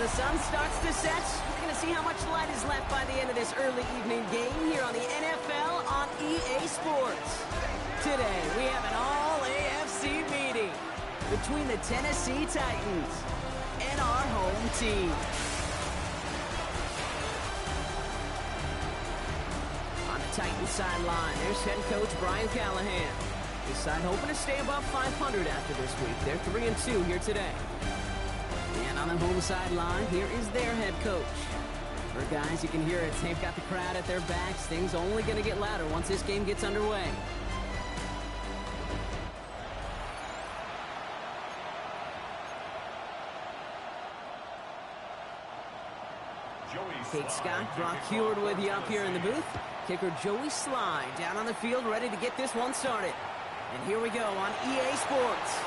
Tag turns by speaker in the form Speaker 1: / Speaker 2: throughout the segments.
Speaker 1: the sun starts to set, we're going to see how much light is left by the end of this early evening game here on the NFL on EA Sports. Today, we have an all-AFC meeting between the Tennessee Titans and our home team. On the Titans sideline, there's head coach Brian Callahan. His side hoping to stay above 500 after this week. They're 3-2 here today. And on the home sideline, here is their head coach. For guys, you can hear it. They've got the crowd at their backs. Things only going to get louder once this game gets underway. Kate Scott, Brock Heward with you up here in the booth. Kicker Joey Slye down on the field, ready to get this one started. And here we go on EA Sports.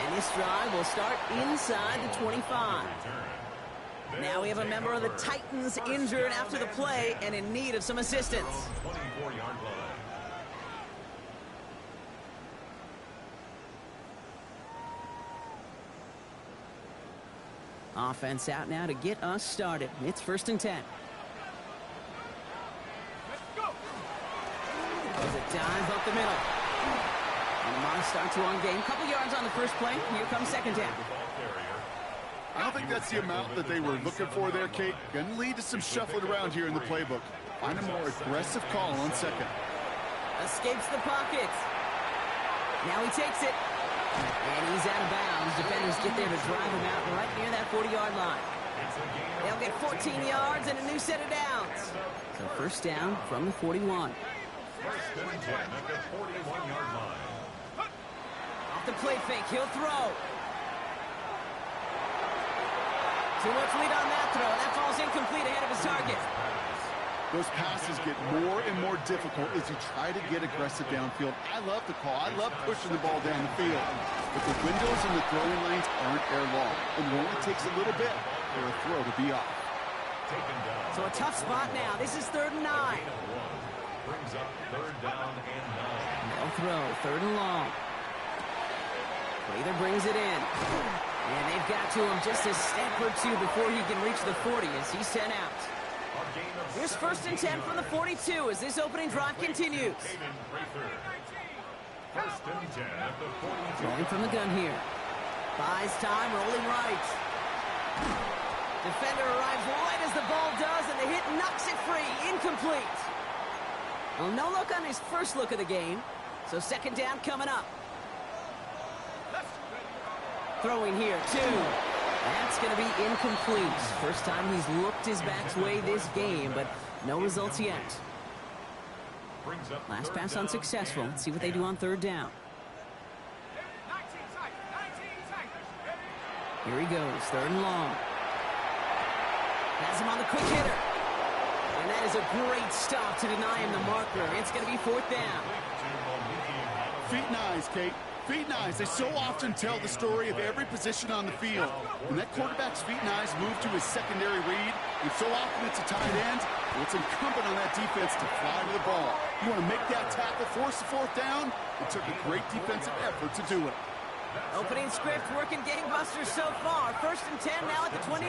Speaker 1: And this drive will start inside the 25. Now we have a member of the Titans injured after the play and in need of some assistance. Offense out now to get us started. It's 1st and 10. There's a dive up the middle. And Lamar starts one game. Couple yards on the first play. Here comes 2nd down.
Speaker 2: I don't think that's the amount that they were looking for there, Kate. Going to lead to some shuffling around here in the playbook. Find a more aggressive call on 2nd.
Speaker 1: Escapes the pocket. Now he takes it. And he's out of bounds. Defenders get there to drive him out right near that 40-yard line. They'll get 14 yards and a new set of downs. So 1st down from the 41.
Speaker 3: 1st and 10 at the 41-yard line.
Speaker 1: Off the play fake, he'll throw. Too much lead on that throw. That falls incomplete ahead of his target.
Speaker 2: Those passes get more and more difficult as you try to get aggressive downfield. I love the call. I love pushing the ball down the field. But the windows in the throwing lanes aren't air-long. It only takes a little bit for a throw to be off.
Speaker 1: So a tough spot now. This is 3rd and 9.
Speaker 3: Brings up 3rd down and 9.
Speaker 1: They'll throw 3rd and long. Prather brings it in. And they've got to him just a step or two before he can reach the 40 as he's sent out. Here's 1st and 10 from the 42 as this opening drive continues.
Speaker 3: 1st and 10 at the 42.
Speaker 1: Going from the gun here. Buys time, rolling right. Defender arrives right as the ball does, and the hit knocks it free. Incomplete. Well, no look on his first look of the game, so 2nd down coming up. Throwing here, 2. That's going to be incomplete. First time he's looked his back's way this game, but no results yet. Last pass unsuccessful. Let's see what they do on 3rd down. Here he goes, 3rd and long. Has him on the quick hitter. And that is a great stop to deny him the marker. It's going to be 4th down.
Speaker 2: Feet and eyes, Kate. Feet and eyes. They so often tell the story of every position on the field. When that quarterback's feet and eyes move to his secondary read, and so often it's a tight end, well, it's incumbent on that defense to fly to the ball. You want to make that tackle, force the 4th down. It took a great defensive effort to do it.
Speaker 1: Opening script working gangbusters so far. 1st and 10 now at the 29.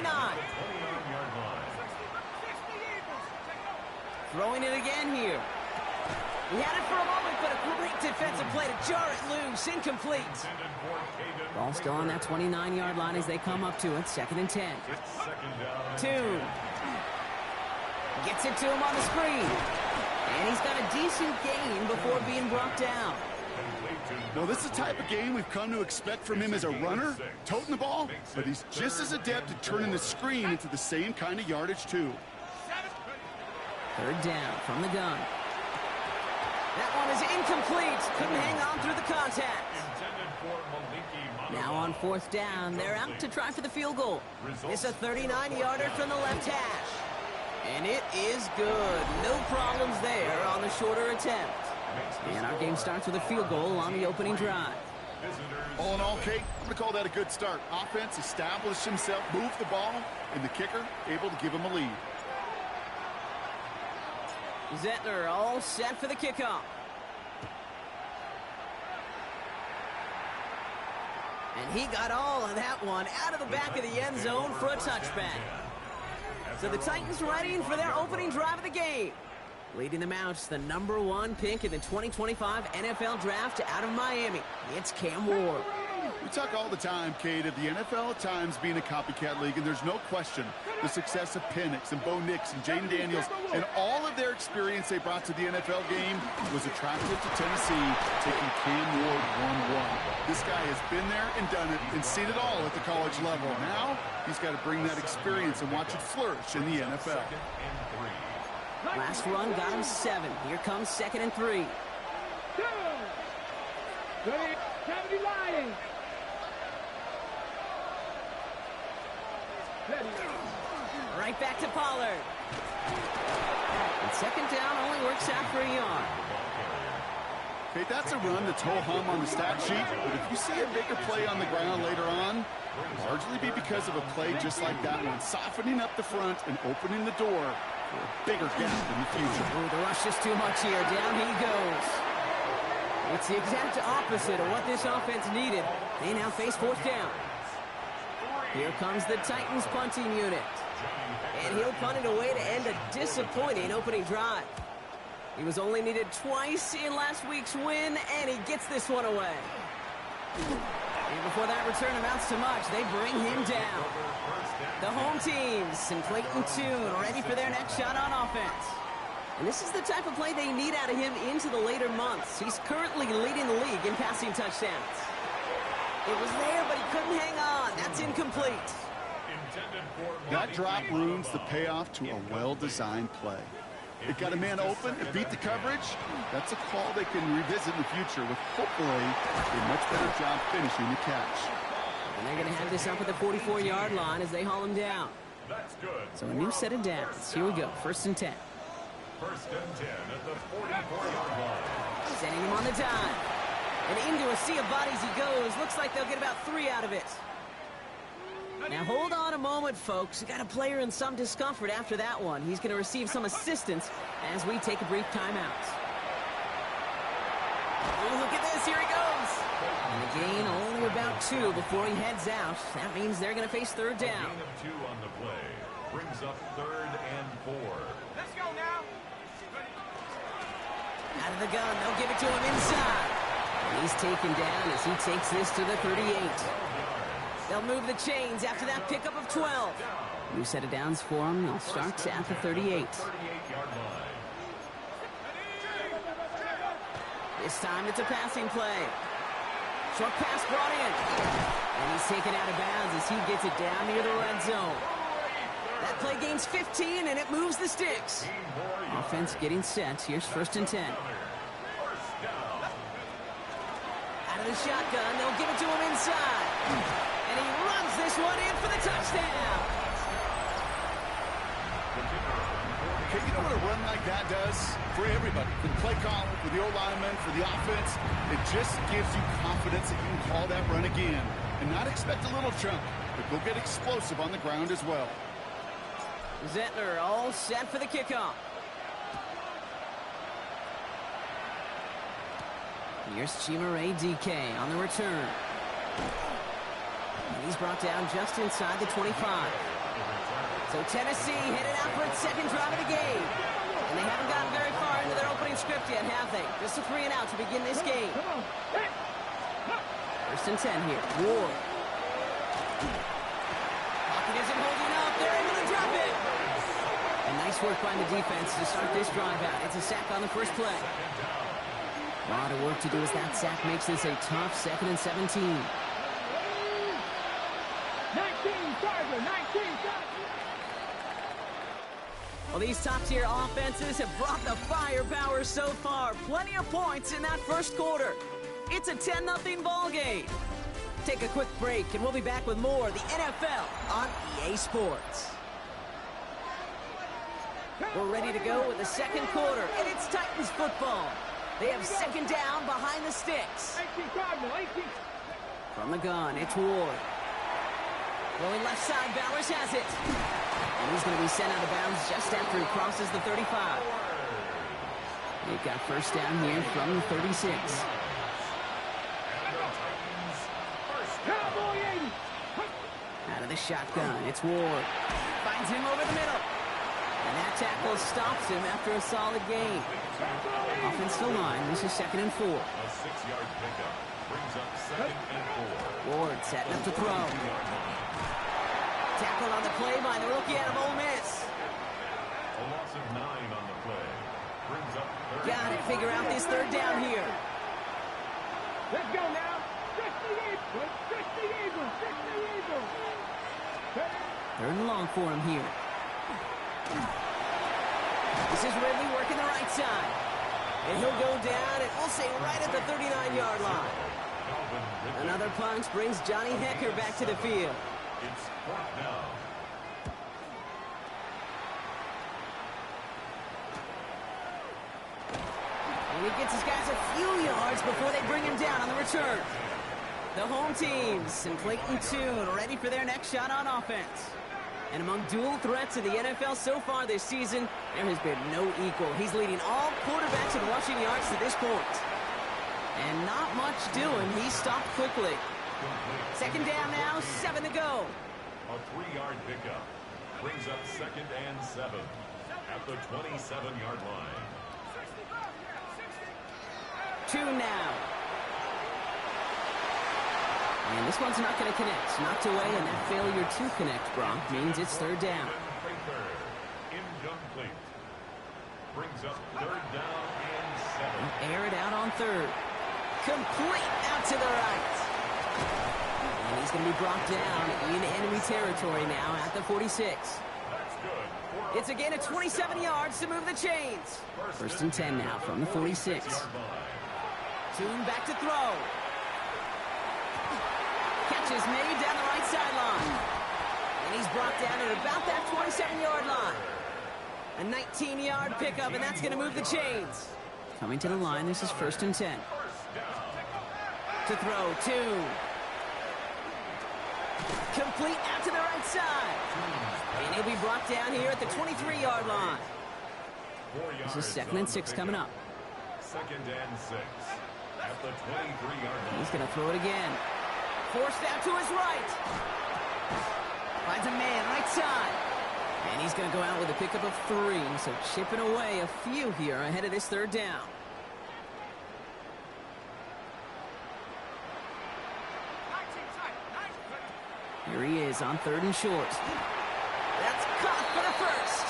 Speaker 1: Throwing it again here. He had it for a moment, but a great defensive play to jar it loose. Incomplete. Ball still on that 29-yard line as they come up to it. 2nd and 10. 2. Gets it to him on the screen. And he's got a decent gain before being brought down.
Speaker 2: Well, this is the type of game we've come to expect from him as a runner, toting the ball, but he's just as adept at turning the screen into the same kind of yardage, too.
Speaker 1: 3rd down from the gun. That one is incomplete. Couldn't hang on through the contact. Now on 4th down, they're out to try for the field goal. It's a 39-yarder from the left hash. And it is good. No problems there on the shorter attempt. And our game starts with a field goal on the opening drive.
Speaker 2: All in all, Kate, I'm going to call that a good start. Offense established himself, moved the ball, and the kicker able to give him a lead.
Speaker 1: Zettler all set for the kickoff. And he got all of that one out of the back of the end zone for a touchback. So the Titans ready for their opening drive of the game. Leading them out, the #1 pick in the 2025 NFL Draft out of Miami. It's Cam Ward.
Speaker 2: We talk all the time, Kate, of the NFL at times being a copycat league, and there's no question the success of Penix and Bo Nix and Jaden Daniels and all of their experience they brought to the NFL game was attractive to Tennessee, taking Cam Ward 1-1. This guy has been there and done it and seen it all at the college level. Now he's got to bring that experience and watch it flourish in the NFL.
Speaker 1: Last run got him 7. Here comes 2nd and 3. Right back to Pollard. And 2nd down only works out for a yard.
Speaker 2: Okay, that's a run that's ho-hum on the stat sheet, but if you see a bigger play on the ground later on, it'll largely be because of a play just like that one, softening up the front and opening the door for a bigger gap in the future.
Speaker 1: Ooh, the rush is too much here. Down he goes. It's the exact opposite of what this offense needed. They now face 4th down. Here comes the Titans punting unit. And he'll punt it away to end a disappointing opening drive. He was only needed twice in last week's win, and he gets this one away. And before that return amounts to much, they bring him down. The home teams and Clayton Tune ready for their next shot on offense. And this is the type of play they need out of him into the later months. He's currently leading the league in passing touchdowns. It was there, but he couldn't hang on. That's incomplete.
Speaker 2: That drop ruins the payoff to a well-designed play. It got a man open, it beat the coverage. That's a call they can revisit in the future with hopefully a much better job finishing the catch.
Speaker 1: And they're going to have this up at the 44-yard line as they haul him down.
Speaker 3: That's good.
Speaker 1: So a new set of downs. Here we go, 1st and 10.
Speaker 3: 1st and 10 at the 44-yard line.
Speaker 1: Sending him on the dive. And into a sea of bodies he goes. Looks like they'll get about 3 out of it. Now hold on a moment, folks. We got a player in some discomfort after that one. He's going to receive some assistance as we take a brief timeout. Oh, look at this. Here he goes. And the gain only about 2 before he heads out. That means they're going to face 3rd down.
Speaker 3: A gain of 2 on the play. Brings up 3rd and 4.
Speaker 4: Let's go now.
Speaker 1: Out of the gun. They'll give it to him inside. And he's taken down as he takes this to the 38. They'll move the chains after that pickup of 12. New set of downs for him. They'll start at the 38.
Speaker 3: 38-yard line.
Speaker 1: This time it's a passing play. Short pass brought in. And he's taken out of bounds as he gets it down near the red zone. That play gains 15 and it moves the sticks. Offense getting set. Here's 1st and 10. Out of the shotgun. They'll give it to him inside. And he runs this one in for the touchdown.
Speaker 2: Okay, you know what a run like that does? For everybody, for the play caller, for the O-lineman, for the offense, it just gives you confidence that you can call that run again. And not expect a little chunk, but go get explosive on the ground as well.
Speaker 1: Zettler all set for the kickoff. Here's Chimere DK on the return. And he's brought down just inside the 25. So Tennessee headed out for its 2nd drive of the game. And they haven't gotten very far into their opening script yet, have they? Just a 3 and out to begin this game. 1st and 10 here. Ward. Pocket isn't holding up. They're able to drop it. And nice work by the defense to start this drive out. It's a sack on the first play. A lot of work to do as that sack makes this a tough 2nd and 17.
Speaker 4: 19, Charger, 19, Charger.
Speaker 1: Well, these top-tier offenses have brought the firepower so far. Plenty of points in that first quarter. It's a 10-0 ball game. Take a quick break, and we'll be back with more of the NFL on EA Sports. We're ready to go with the 2nd quarter, and it's Titans football. They have 2nd down behind the sticks.
Speaker 4: 18, Cardinal, 18.
Speaker 1: From the gun, it's Ward. Rolling left side, Bowers has it. And he's going to be sent out of bounds just after he crosses the 35. They've got 1st down here from the 36.
Speaker 4: Cowboys!
Speaker 1: shotgun. It's Ward. Finds him over the middle. And that tackle stops him after a solid gain. Offensive line, this is 2nd and 4.
Speaker 3: A 6-yard pickup brings up 2nd and 4.
Speaker 1: Ward setting up to throw. Tackle on the play by the rookie out of Ole Miss.
Speaker 3: A loss of 9 on the play. Brings up 3rd.
Speaker 1: Got to figure out this 3rd down here.
Speaker 4: Let's go now. 60 Eagles. 60 Eagles. 60 Eagles.
Speaker 1: 3rd and long for him here. This is Ridley working the right side. And he'll go down, and we'll say right at the 39-yard line. Another punch brings Johnny Hekker back to the field.
Speaker 3: It's 4th down.
Speaker 1: And he gets his guys a few yards before they bring him down on the return. The home teams and Clayton Tune ready for their next shot on offense. And among dual threats in the NFL so far this season, there has been no equal. He's leading all quarterbacks in rushing yards to this point. And not much doing. He stopped quickly. 2nd down now, 7 to go.
Speaker 3: A 3-yard pickup brings up 2nd and 7 at the 27-yard line.
Speaker 1: 2 now. And this one's not going to connect. Knocked away, and that failure to connect, Brock, means it's 3rd down.
Speaker 3: Incomplete. Brings up 3rd down and 7.
Speaker 1: Air it out on 3rd. Complete out to the right. And he's going to be brought down in enemy territory now at the 46.
Speaker 3: That's good.
Speaker 1: It's a gain of 27 yards to move the chains. 1st and 10 now from the 46. Tune back to throw. Catch is made down the right sideline. And he's brought down at about that 27-yard line. A 19-yard pickup, and that's going to move the chains. Coming to the line, this is 1st and 10. To throw, Tune. Complete out to the right side. And he'll be brought down here at the 23-yard line. This is 2nd and 6 coming up.
Speaker 3: 2nd and 6 at the 23-yard line.
Speaker 1: He's going to throw it again. Forced out to his right. Finds a man right side. And he's going to go out with a pickup of 3. So chipping away a few here ahead of this 3rd down. Here he is on 3rd and short. That's caught for the 1st.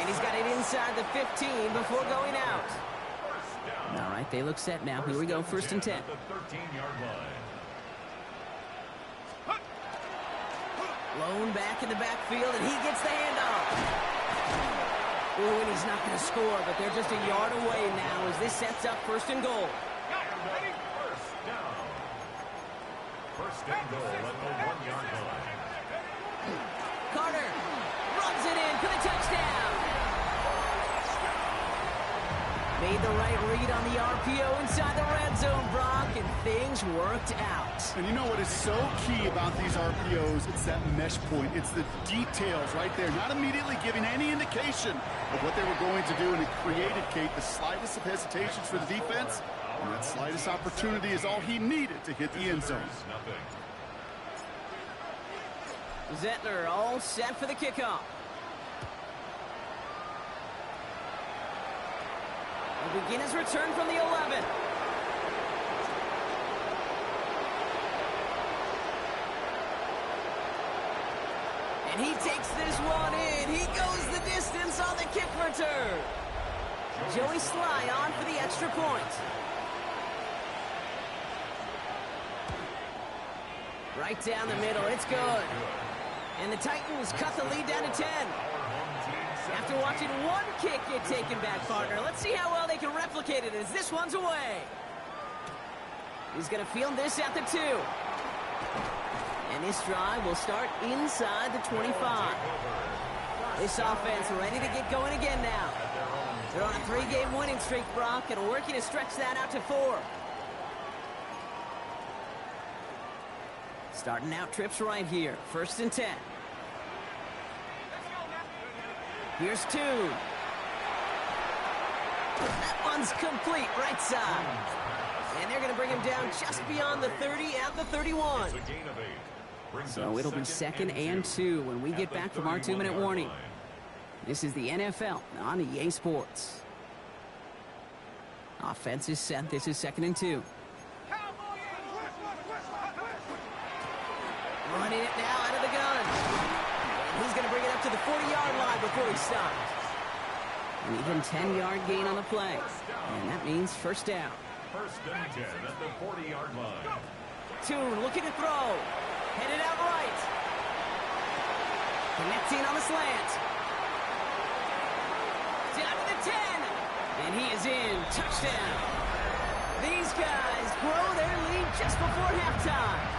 Speaker 1: And he's got it inside the 15 before going out. All right, they look set now. Here we go, 1st and 10.
Speaker 3: At the 13-yard line.
Speaker 1: Lone back in the backfield, and he gets the handoff. Ooh, and he's not going to score, but they're just a yard away now as this sets up 1st and goal.
Speaker 3: First down. 1st and goal at the 1-yard line.
Speaker 1: Carter runs it in for the touchdown. Made the right read on the RPO inside the red zone, Brock, and things worked out.
Speaker 2: And you know what is so key about these RPOs? It's that mesh point. It's the details right there, not immediately giving any indication of what they were going to do, and it created, Kate, the slightest of hesitations for the defense, and that slightest opportunity is all he needed to hit the end zone.
Speaker 1: Zettler all set for the kickoff. He'll begin his return from the 11. And he takes this one in. He goes the distance on the kick return. Joey Sly on for the extra point. Right down the middle. It's good. And the Titans cut the lead down to 10. After watching one kick get taken back, partner, let's see how well they can replicate it as this one's away. He's going to field this at the 2. And this drive will start inside the 25. This offense ready to get going again now. They're on a 3-game winning streak, Brock, and working to stretch that out to 4. Starting out trips right here. 1st and 10. Here's 2. That one's complete, right side. And they're going to bring him down just beyond the 30 at the 31.
Speaker 3: It's a gain of 8.
Speaker 1: So it'll be 2nd and 2 when we get back from our 2-minute warning. This is the NFL on EA Sports. Offense is set. This is 2nd and 2. Running it now out of the gun. He's going to bring it up to the 40-yard line before he stops. An even 10-yard gain on the play. And that means first down.
Speaker 3: 1st and 10 at the 40-yard line.
Speaker 1: Tune looking to throw. Headed out right. Connecting on the slant. Down to the 10. And he is in. Touchdown. These guys grow their lead just before halftime.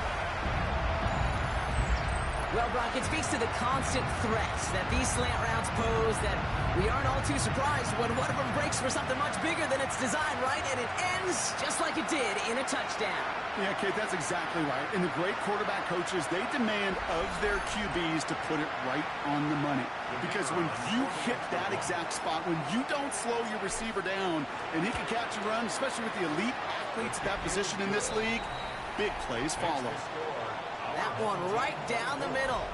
Speaker 1: Well, Brock, it speaks to the constant threats that these slant routes pose that we aren't all too surprised when one of them breaks for something much bigger than its design, right? And it ends just like it did in a touchdown.
Speaker 2: Yeah, Kate, that's exactly right. And the great quarterback coaches, they demand of their QBs to put it right on the money. Because when you hit that exact spot, when you don't slow your receiver down and he can catch and run, especially with the elite athletes at that position in this league, big plays follow.
Speaker 1: That one right down the middle.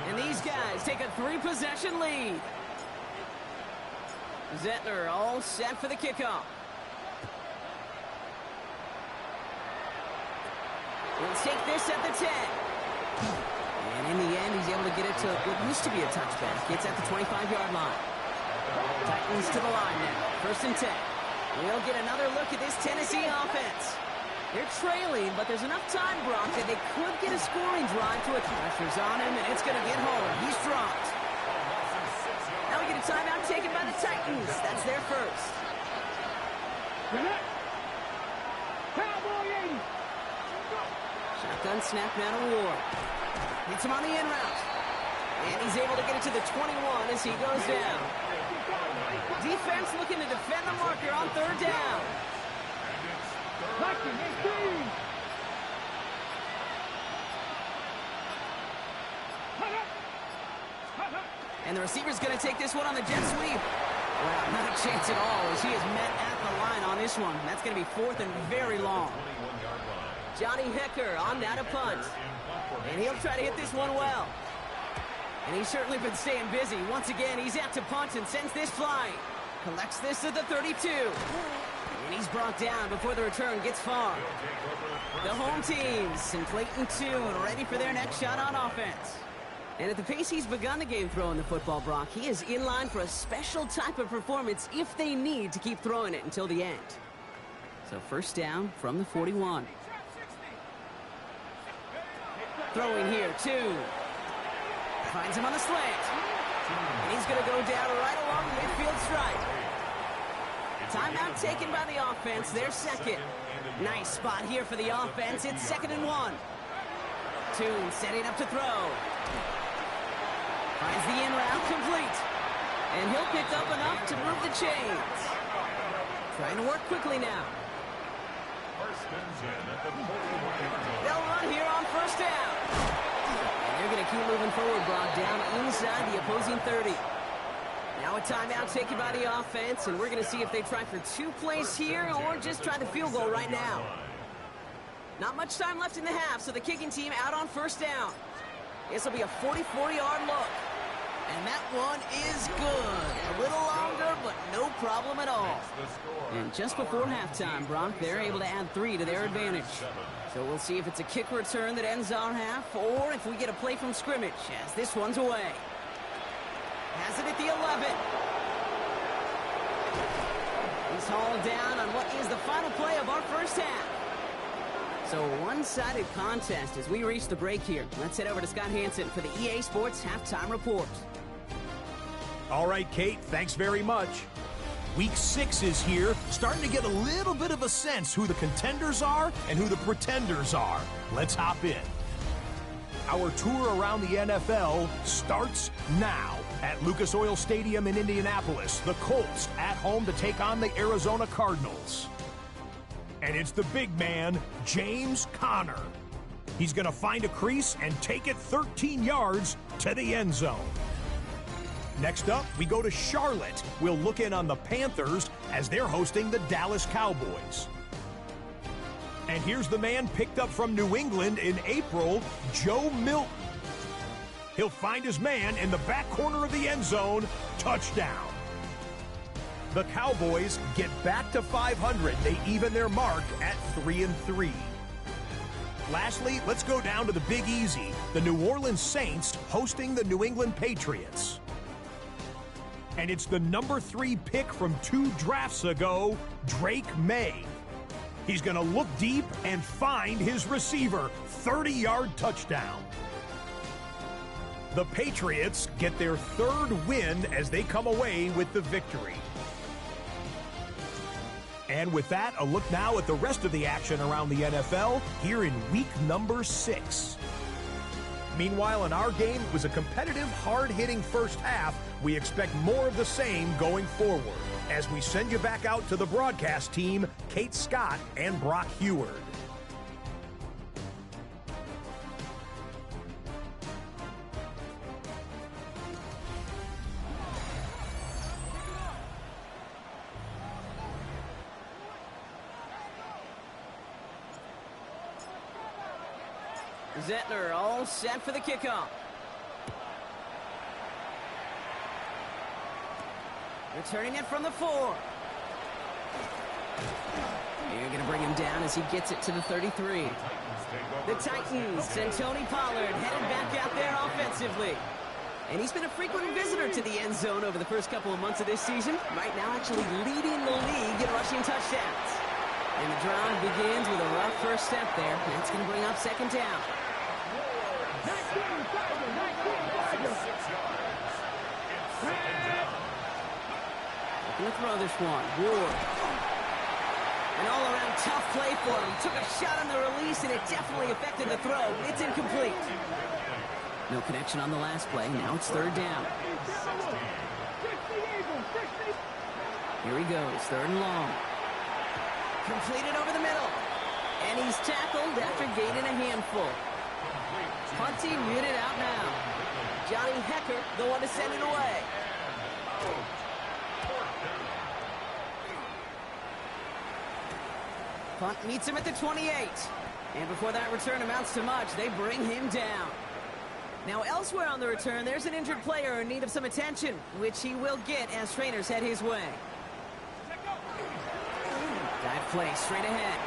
Speaker 1: And these guys take a 3-possession lead. Zettler all set for the kickoff. We'll take this at the 10. And in the end, he's able to get it to what used to be a touchback. It's at the 25-yard line. Titans to the line now. 1st and 10. We'll get another look at this Tennessee offense. They're trailing, but there's enough time, Brock, that they could get a scoring drive to it. Pressure's on him, and it's going to get home. He's dropped. Now we get a timeout taken by the Titans. That's their first.
Speaker 4: Cowboy 80.
Speaker 1: Shotgun snap now to Ward. Hits him on the in route. And he's able to get it to the 21 as he goes down. Defense looking to defend the marker on 3rd down. And the receiver's going to take this one on the jet sweep. Well, not a chance at all as he is met at the line on this one. That's going to be 4th and very long. Johnny Hekker on that a punt. And he'll try to hit this one well. And he's certainly been staying busy. Once again, he's out to punt and sends this flying. Collects this at the 32. And he's brought down before the return gets far. The home teams and Clayton Tune ready for their next shot on offense. And at the pace he's begun the game throwing the football, Brock, he is in line for a special type of performance if they need to keep throwing it until the end. So first down from the 41. Throwing here, Tune. Finds him on the slant. And he's going to go down right along the midfield stripe. Timeout taken by the offense. Their second. Nice spot here for the offense. It's 2nd and 1. Tune setting up to throw. Finds the in route complete. And he'll pick up enough to move the chains. Trying to work quickly now. They'll run here on 1st down. And they're going to keep moving forward, Brock, down inside the opposing 30. Now a timeout taken by the offense, and we're going to see if they try for 2 plays here or just try the field goal right now. Not much time left in the half, so the kicking team out on 1st down. This will be a 44-yard look. And that one is good. A little longer, but no problem at all. And just before halftime, Brock, they're able to add 3 to their advantage. So we'll see if it's a kick return that ends our half, or if we get a play from scrimmage, as this one's away. Has it at the 11. He's hauled down on what is the final play of our first half. So a one-sided contest as we reach the break here. Let's head over to Scott Hansen for the EA Sports Halftime Report.
Speaker 5: All right, Kate, thanks very much. Week 6 is here, starting to get a little bit of a sense who the contenders are and who the pretenders are. Let's hop in. Our tour around the NFL starts now. At Lucas Oil Stadium in Indianapolis, the Colts at home to take on the Arizona Cardinals. And it's the big man, James Conner. He's going to find a crease and take it 13 yards to the end zone. Next up, we go to Charlotte. We'll look in on the Panthers as they're hosting the Dallas Cowboys. And here's the man picked up from New England in April, Joe Milton. He'll find his man in the back corner of the end zone. Touchdown. The Cowboys get back to 500. They even their mark at 3-3. Lastly, let's go down to the Big Easy. The New Orleans Saints hosting the New England Patriots. And it's the number 3 pick from 2 drafts ago, Drake May. He's going to look deep and find his receiver. 30-yard touchdown. The Patriots get their 3rd win as they come away with the victory. And with that, a look now at the rest of the action around the NFL here in week number 6. Meanwhile, in our game, it was a competitive, hard-hitting first half. We expect more of the same going forward as we send you back out to the broadcast team, Kate Scott and Brock Heward.
Speaker 1: Zettler all set for the kickoff. Returning it from the 4. You're going to bring him down as he gets it to the 33. The Titans send Tony Pollard headed back out there offensively. And he's been a frequent visitor to the end zone over the first couple of months of this season. Right now actually leading the league in rushing touchdowns. And the drive begins with a rough first step there. That's going to bring up second down. Looking to throw this one. Ward. An all-around tough play for him. Took a shot on the release, and it definitely affected the throw. It's incomplete. No connection on the last play. Now it's 3rd down. Here he goes. 3rd and long. Completed over the middle. And he's tackled after gaining a handful. Punting muted out now. Johnny Hecker, the one to send it away. Punt meets him at the 28. And before that return amounts to much, they bring him down. Now elsewhere on the return, there's an injured player in need of some attention, which he will get as trainers head his way. Dive play straight ahead.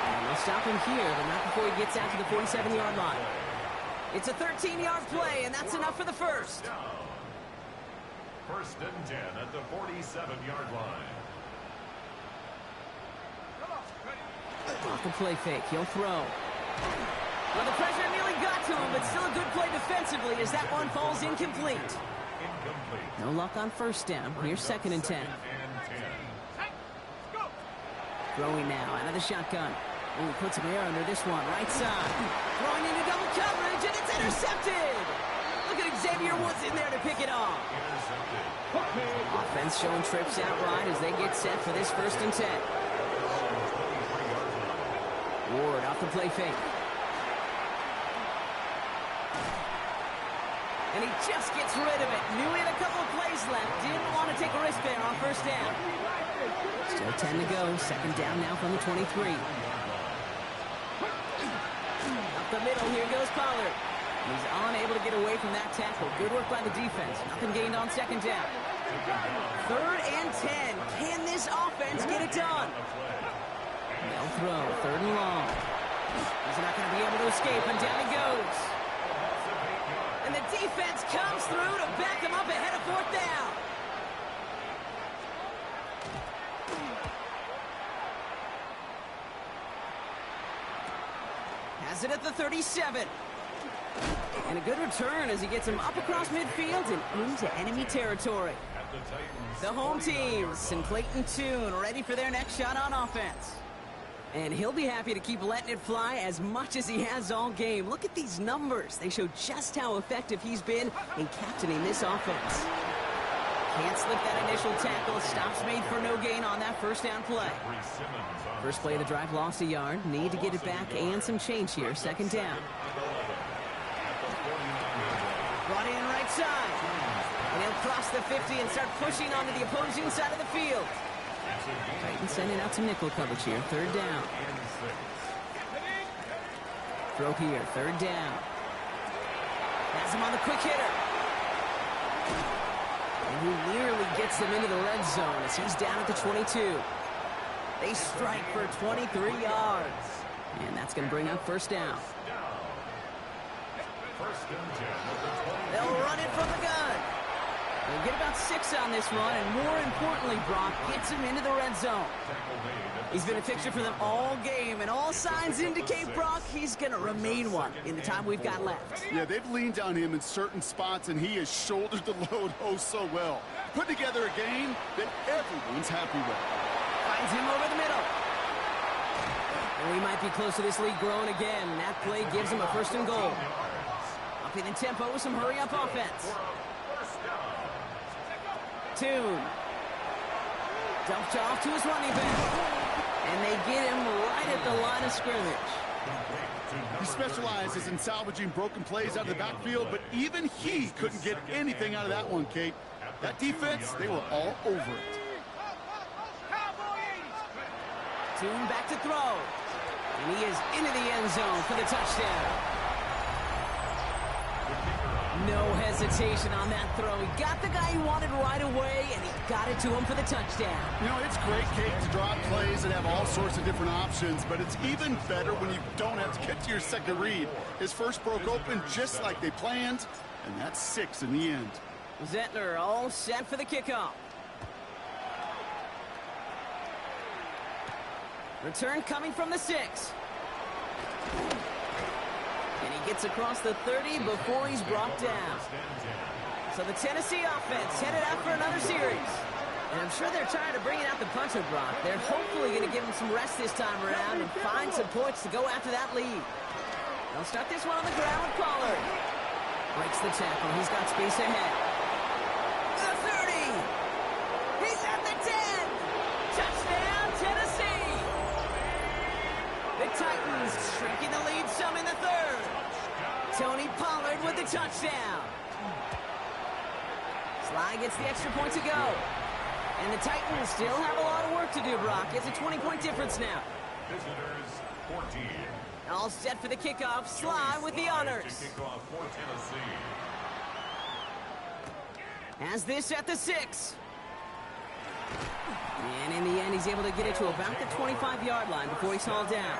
Speaker 1: And they'll stop him here, but not before he gets out to the 47-yard line. It's a 13-yard play, and that's enough for the first.
Speaker 3: 1st and 10 at the 47-yard line.
Speaker 1: Off the play fake, he'll throw. Well, the pressure nearly got to him, but still a good play defensively as that one falls incomplete. No luck on first down. Here's 2nd and 10. Throwing now out of the shotgun. Ooh, puts some air under this one. Right side. Throwing into double coverage, and it's intercepted. Look at Xavier Woods in there to pick it off. Offense showing trips out right as they get set for this 1st and 10. Ward off the play fake. And he just gets rid of it. Knew he had a couple of plays left. Didn't want to take a risk there on first down. Still 10 to go. 2nd down now from the 23. Up the middle, here goes Pollard. He's unable to get away from that tackle. Good work by the defense. Nothing gained on 2nd down. 3rd and 10. Can this offense get it done? They'll throw. 3rd and long. He's not going to be able to escape, and down he goes. And the defense comes through to back him up ahead of 4th down. Has it at the 37. And a good return as he gets him up across midfield and into enemy territory. The home team, St. Clayton Tune, ready for their next shot on offense. And he'll be happy to keep letting it fly as much as he has all game. Look at these numbers. They show just how effective he's been in captaining this offense. Can't slip that initial tackle. Stops made for no gain on that first down play. First play of the drive lost a yard. Need to get it back and some change here. 2nd down. Brought in right side. And he'll cross the 50 and start pushing onto the opposing side of the field. Titans sending out some nickel coverage here. Third down. Throw here. Third down. Has him on the quick hitter. And he nearly gets them into the red zone as he's down at the 22. They strike for 23 yards. And that's going to bring up first down. They'll run it from the gun. They'll get about 6 on this run, and more importantly, Brock gets him into the red zone. He's been a fixture for them all game, and all signs indicate, Brock, he's going to remain one in the time we've got left.
Speaker 2: Yeah, they've leaned on him in certain spots, and he has shouldered the load oh so well. Put together a game that everyone's happy with.
Speaker 1: Finds him over the middle. And we might be close to this lead growing again. That play gives him a first and goal. Upping the tempo with some hurry-up offense. Tune. Dumped off to his running back. And they get him right at the line of scrimmage.
Speaker 2: He specializes in salvaging broken plays out of the backfield, but even he couldn't get anything out of that one, Kate. That defense, they were all over it.
Speaker 1: Tune back to throw. And he is into the end zone for the touchdown. No hesitation on that throw. He got the guy he wanted right away, and he got it to him for the touchdown.
Speaker 2: You know, it's great, Kate, to draw plays and have all sorts of different options, but it's even better when you don't have to get to your second read. His first broke open just like they planned, and that's 6 in the end.
Speaker 1: Zettler all set for the kickoff. Return coming from the 6. And he gets across the 30 before he's brought down. So the Tennessee offense headed out for another series. And I'm sure they're tired of bringing out the punter, Brock. They're hopefully going to give him some rest this time around and find some points to go after that lead. They'll start this one on the ground with Pollard. Breaks the tackle. He's got space ahead. The 30. He's at the 10. Touchdown, Tennessee. The Titans shrinking the lead some in the third. Tony Pollard with the touchdown. Sly gets the extra point to go. And the Titans still have a lot of work to do, Brock. It's a 20-point difference now.
Speaker 3: Visitors 14.
Speaker 1: All set for the kickoff. Sly with the honors.
Speaker 3: Kickoff for Tennessee.
Speaker 1: Has this at the 6. And in the end, he's able to get it to about the 25-yard line before he's hauled down.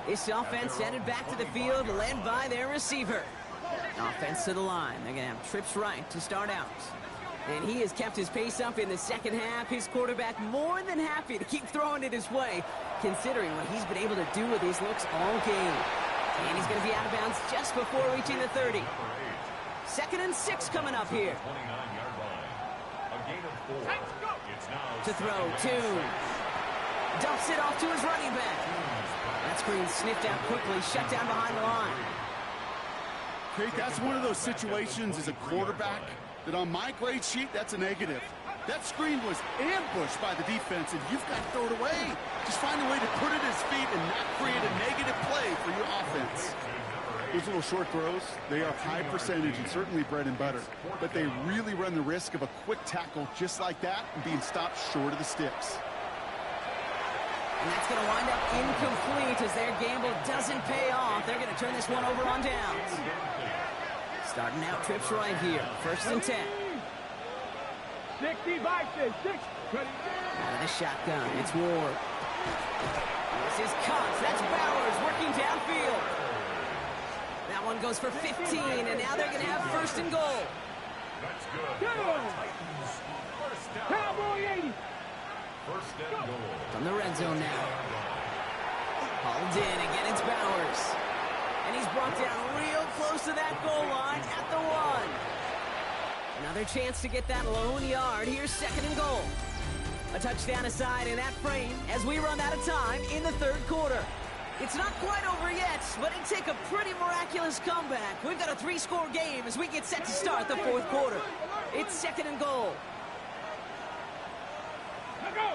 Speaker 1: This offense headed back to the field, led by their receiver. Offense to the line. They're going to have trips right to start out. And he has kept his pace up in the second half. His quarterback more than happy to keep throwing it his way, considering what he's been able to do with these looks all game. And he's going to be out of bounds just before reaching the 30. 2nd and 6 coming up here.
Speaker 3: 29-yard line. A gain of 4. It's now
Speaker 1: To throw, Tune. Dumps it off to his running back. That screen sniffed out quickly, shut down behind the line.
Speaker 2: Kate, that's one of those situations as a quarterback that on my grade sheet, that's a negative. That screen was ambushed by the defense, and you've got to throw it away. Just find a way to put it at his feet and not create a negative play for your offense. Those little short throws, they are high percentage and certainly bread and butter, but they really run the risk of a quick tackle just like that and being stopped short of the sticks.
Speaker 1: And that's going to wind up incomplete as their gamble doesn't pay off. They're going to turn this one over on downs. Starting out trips right here. 1st and 10.
Speaker 4: 65, 6.
Speaker 1: Out of the shotgun, it's Ward. This is Cox. That's Bowers working downfield. That one goes for 15, and now they're going to have 1st and goal.
Speaker 3: That's good.
Speaker 4: Cowboy 80.
Speaker 3: 1st and goal.
Speaker 1: From the red zone now. Hauled in. Again, it's Bowers. And he's brought down real close to that goal line at the 1. Another chance to get that lone yard. Here's 2nd and goal. A touchdown aside in that frame as we run out of time in the 3rd quarter. It's not quite over yet, but it'd take a pretty miraculous comeback. We've got a 3-score game as we get set to start the 4th quarter. It's 2nd and goal.
Speaker 4: Let go.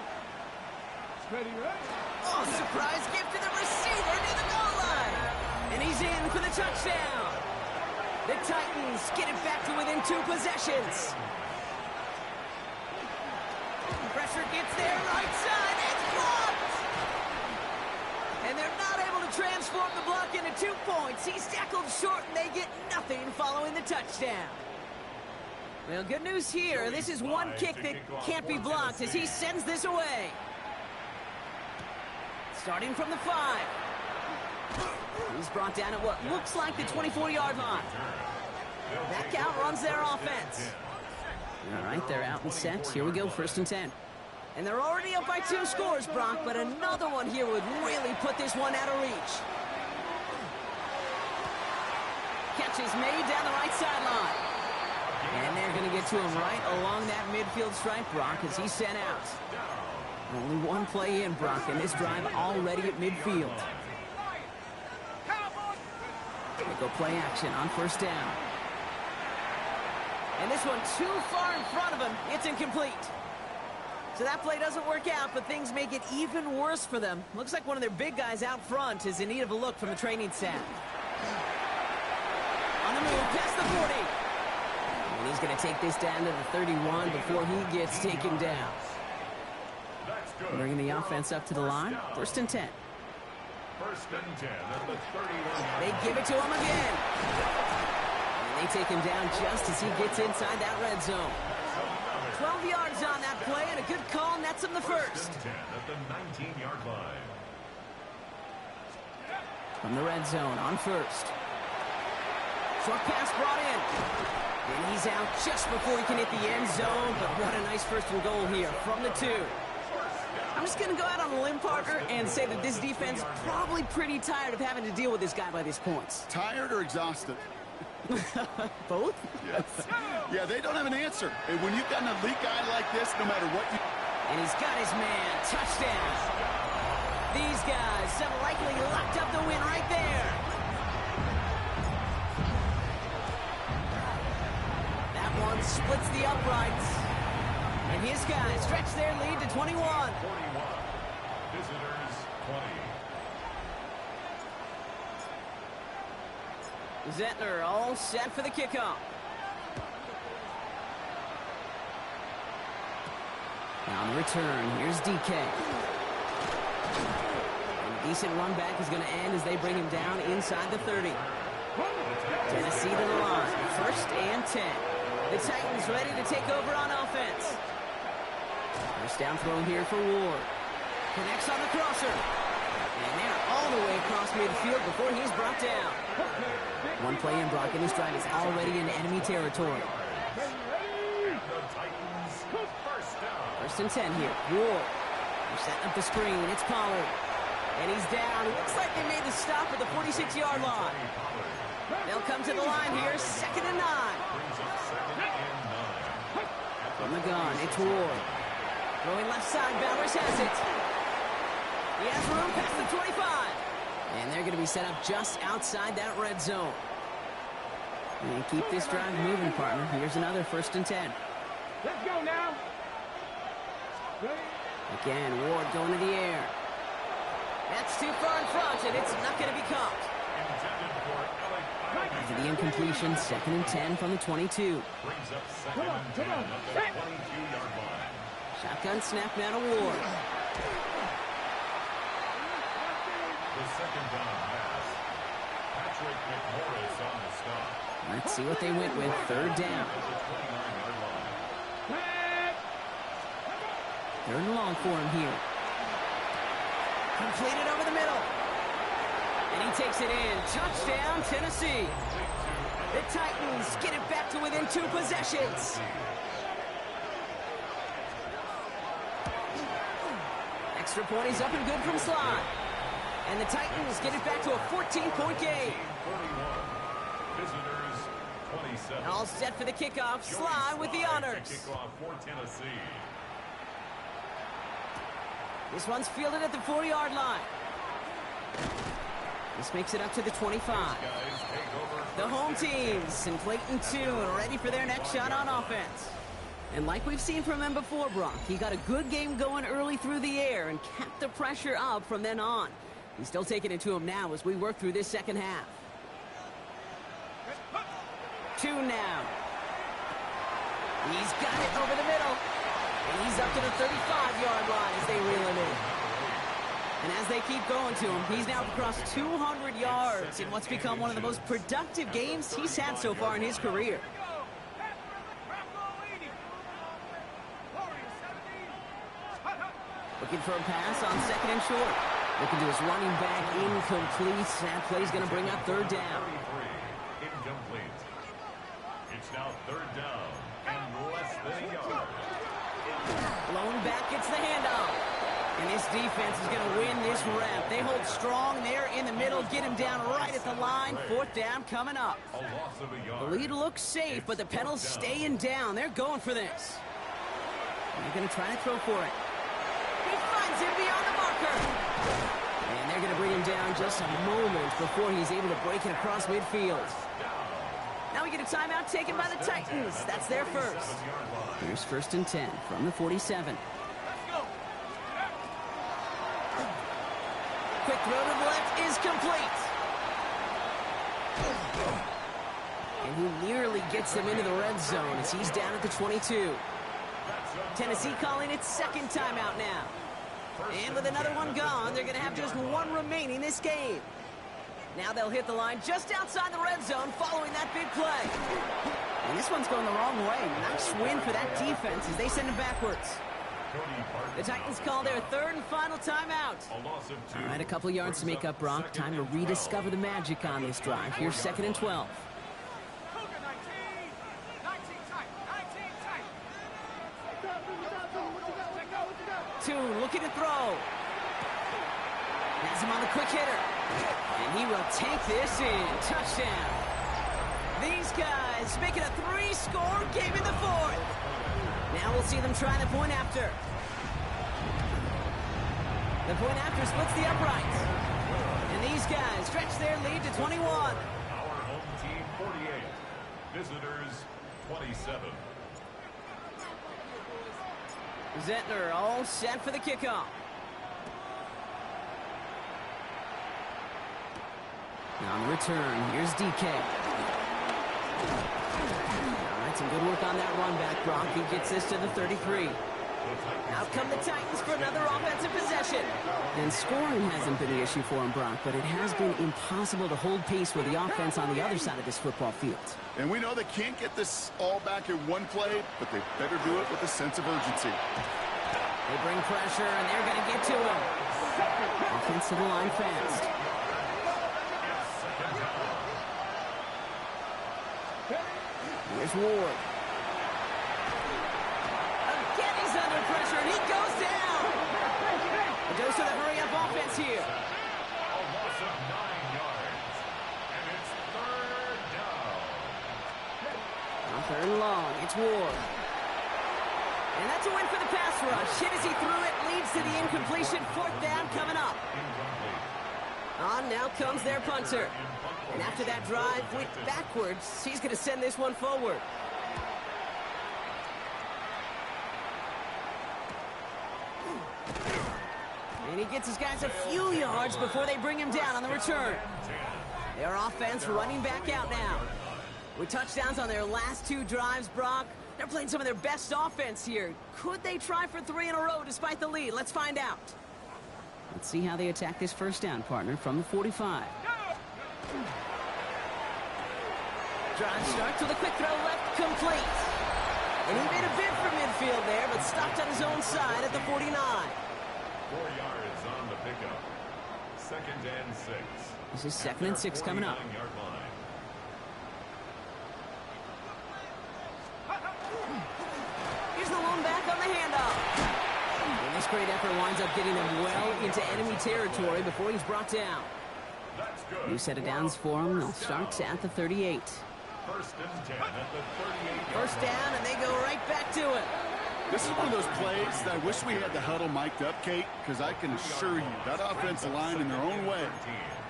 Speaker 4: Ready, right?
Speaker 1: Oh, surprise gift to the receiver near the goal line. And he's in for the touchdown. The Titans get it back to within 2 possessions. Pressure gets there, right side, it's blocked! And they're not able to transform the block into 2 points. He's tackled short, and they get nothing following the touchdown. Well, good news here. This is one kick that can't be blocked as he sends this away. Starting from the 5. He's brought down at what looks like the 24-yard line. That count runs their offense. All right, they're out and set. Here we go, 1st and 10. And they're already up by 2 scores, Brock, but another one here would really put this one out of reach. Catch is made down the right sideline. And they're going to get to him right along that midfield stripe, Brock, as he's sent out. Only one play in, Brock, and this drive already at midfield. They go play action on 1st down. And this one too far in front of him. It's incomplete. So that play doesn't work out, but things make it even worse for them. Looks like one of their big guys out front is in need of a look from the training staff. On the move, past the 40. And he's going to take this down to the 31 before he gets taken down. Bringing the offense up to the line. 1st and 10.
Speaker 3: 1st and 10 at the 31.
Speaker 1: They give it to him again. And they take him down just as he gets inside that red zone. 12 yards on that play, and a good call nets him the 1st.
Speaker 3: 10 at the 19-yard line.
Speaker 1: From the red zone on 1st. Short pass brought in. And he's out just before he can hit the end zone, but what a nice 1st and goal here from the 2. I'm just going to go out on a limb, partner, and say that this defense probably pretty tired of having to deal with this guy by these points.
Speaker 2: Tired or exhausted?
Speaker 1: Both?
Speaker 2: Yes. Yeah, they don't have an answer. And when you've got an elite guy like this, no matter what you...
Speaker 1: And he's got his man. Touchdown. These guys have likely locked up the win right there. That one splits the uprights. And his guys stretch their lead to 21.
Speaker 3: 41. Visitors 20.
Speaker 1: Zettler all set for the kickoff. Now on the return, here's DK. And a decent run back is going to end as they bring him down inside the 30. Tennessee to the line, 1st and 10. The Titans ready to take over on offense. First down throw here for Ward. Connects on the crosser. And they're all the way across midfield before he's brought down. One play in, Brock, and this drive is already in enemy territory.
Speaker 3: And the Titans first down.
Speaker 1: 1st and 10 here. Ward. They're setting up the screen. It's Pollard. And he's down. Looks like they made the stop at the 46-yard line. They'll come to the line here. 2nd and 9.
Speaker 3: Brings up 2nd and 9.
Speaker 1: From the gun, it's Ward. Going left side, Bowers has it. He has room past the 25. And they're going to be set up just outside that red zone. And keep this drive moving, partner. Here's another 1st and 10.
Speaker 4: Let's go now.
Speaker 1: Again, Ward going to the air. That's too far in front, and it's not going to be caught.
Speaker 3: Intended for Alec Hines.
Speaker 1: After the incompletion, 2nd and 10 from the 22.
Speaker 3: Brings up 2nd and 10 at the 22-yard line.
Speaker 1: Shotgun snap now to Ward.
Speaker 3: The 2nd down pass. Patrick McMorris on the stop.
Speaker 1: Let's see what they went with. 3rd down.
Speaker 3: At the 29-yard line.
Speaker 1: 3rd and long for him here. Completed over the middle. And he takes it in. Touchdown, Tennessee. The Titans get it back to within 2 possessions. Extra point is up and good from Sly. And the Titans get it back to a 14-point game.
Speaker 3: 41. Visitors 27.
Speaker 1: All set for the kickoff. Sly with the honors.
Speaker 3: Kickoff for Tennessee.
Speaker 1: This one's fielded at the 40-yard line. This makes it up to the 25.
Speaker 3: Guys take over.
Speaker 1: The home teams in Clayton 2 are ready for their next shot on offense. And like we've seen from him before, Brock, he got a good game going early through the air and kept the pressure up from then on. He's still taking it to him now as we work through this second half. 2 now. He's got it over the middle. And he's up to the 35-yard line as they reel him in. And as they keep going to him, he's now across 200 yards in what's become one of the most productive games he's had so far in his career. Looking for a pass on second and short. Looking to his running back, incomplete. That play's going to bring up third down.
Speaker 3: Incomplete. It's now third down and less than a yard.
Speaker 1: Blown back gets the handoff. And this defense is going to win this rep. They hold strong there in the middle, get him down right at the line. Fourth down coming up.
Speaker 3: A loss of a
Speaker 1: The
Speaker 3: yard.
Speaker 1: lead looks safe, but the pedal's staying down. They're going for this. They're going to try to throw for it. He finds him beyond the marker. And they're going to bring him down just a moment before he's able to break it across midfield. Now we get a timeout taken by the Titans. That's their first. Here's first and 10 from the 47. Quick throw to the left is complete. And he nearly gets them into the red zone as he's down at the 22. Tennessee calling its second timeout now. And with another one gone, they're going to have just one remaining this game. Now they'll hit the line just outside the red zone following that big play. And this one's going the wrong way. Nice win for that defense as they send it backwards. The Titans call their third and final timeout. All right, a couple yards to make up, Brock. Time to rediscover the magic on this drive. Here's second and 12. Two, looking to throw. Has him on the quick hitter. And he will take this in. Touchdown. These guys make it a 3-score game in the fourth. Now we'll see them try the point after. The point after splits the uprights. And these guys stretch their lead to 21.
Speaker 3: Our home team 48. Visitors 27.
Speaker 1: Zentner all set for the kickoff. Now on the return, here's DK. All right, some good work on that run back, Brock. He gets this to the 33. Out come the Titans for another offensive possession. And scoring hasn't been the issue for him, Brock, but it has been impossible to hold pace with the offense on the other side of this football field.
Speaker 2: And we know they can't get this all back in one play, but they better do it with a sense of urgency.
Speaker 1: They bring pressure, and they're going to get to him. Offensive line fast. Here's Ward. Again, he's under pressure, and he goes down. A dose of the hurry-up offense here.
Speaker 3: A loss of 9 yards. And it's third down.
Speaker 1: On third and long, it's Ward. And that's a win for the pass rush. Hit as he threw it, leads to the incompletion. Fourth down coming up. On now comes their punter. And after that drive went backwards, he's going to send this one forward. And he gets his guys a few yards before they bring him down on the return. Their offense running back out now. With touchdowns on their last 2 drives, Brock, they're playing some of their best offense here. Could they try for 3 in a row despite the lead? Let's find out. Let's see how they attack this first down, partner, from the 45. Drive starts with a quick throw left, complete. And he made a bid for midfield there, but stopped on his own side at the 49.
Speaker 3: 4 yards on the pickup. Second and 6.
Speaker 1: This is second and 6 coming up.
Speaker 3: 49-yard line.
Speaker 1: Here's the lone back on the handoff. And this great effort winds up getting him well into enemy territory before he's brought down.
Speaker 3: That's good.
Speaker 1: New set of downs for him. They'll start at the 38.
Speaker 3: First and 10 at the 38-yard
Speaker 1: First down, and they go right back to it.
Speaker 2: This is one of those plays that I wish we had the huddle mic'd up, Kate, because I can assure you that offensive line in their own way